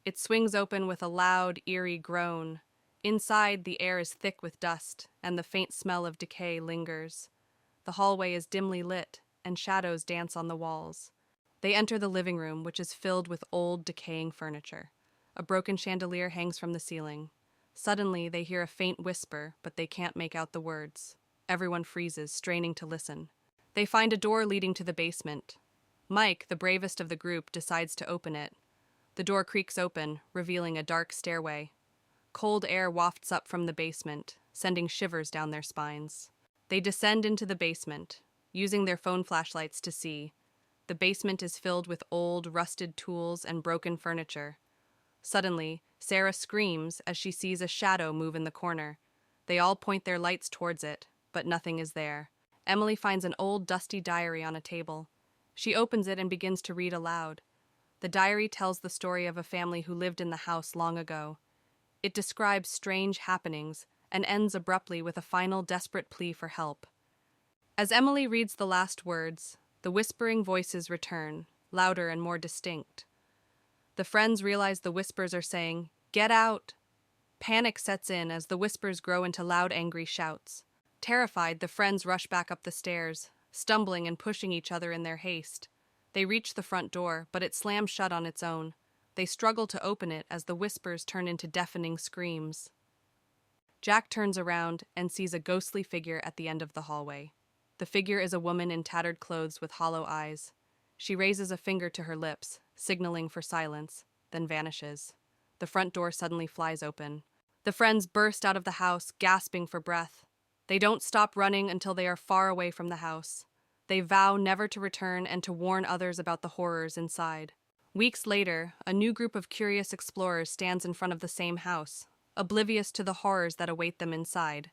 It swings open with a loud, eerie groan. Inside, the air is thick with dust, and the faint smell of decay lingers. The hallway is dimly lit, and shadows dance on the walls. They enter the living room, which is filled with old, decaying furniture. A broken chandelier hangs from the ceiling. Suddenly, they hear a faint whisper, but they can't make out the words. Everyone freezes, straining to listen. They find a door leading to the basement. Mike, the bravest of the group, decides to open it. The door creaks open, revealing a dark stairway. Cold air wafts up from the basement, sending shivers down their spines. They descend into the basement, using their phone flashlights to see. The basement is filled with old, rusted tools and broken furniture. Suddenly, Sarah screams as she sees a shadow move in the corner. They all point their lights towards it, but nothing is there. Emily finds an old, dusty diary on a table. She opens it and begins to read aloud. The diary tells the story of a family who lived in the house long ago. It describes strange happenings and ends abruptly with a final desperate plea for help. As Emily reads the last words, the whispering voices return, louder and more distinct. The friends realize the whispers are saying, "Get out!" Panic sets in as the whispers grow into loud, angry shouts. Terrified, the friends rush back up the stairs, stumbling and pushing each other in their haste. They reach the front door, but it slams shut on its own. They struggle to open it as the whispers turn into deafening screams. Jack turns around and sees a ghostly figure at the end of the hallway. The figure is a woman in tattered clothes with hollow eyes. She raises a finger to her lips, signaling for silence, then vanishes. The front door suddenly flies open. The friends burst out of the house, gasping for breath. They don't stop running until they are far away from the house. They vow never to return and to warn others about the horrors inside. Weeks later, a new group of curious explorers stands in front of the same house, oblivious to the horrors that await them inside.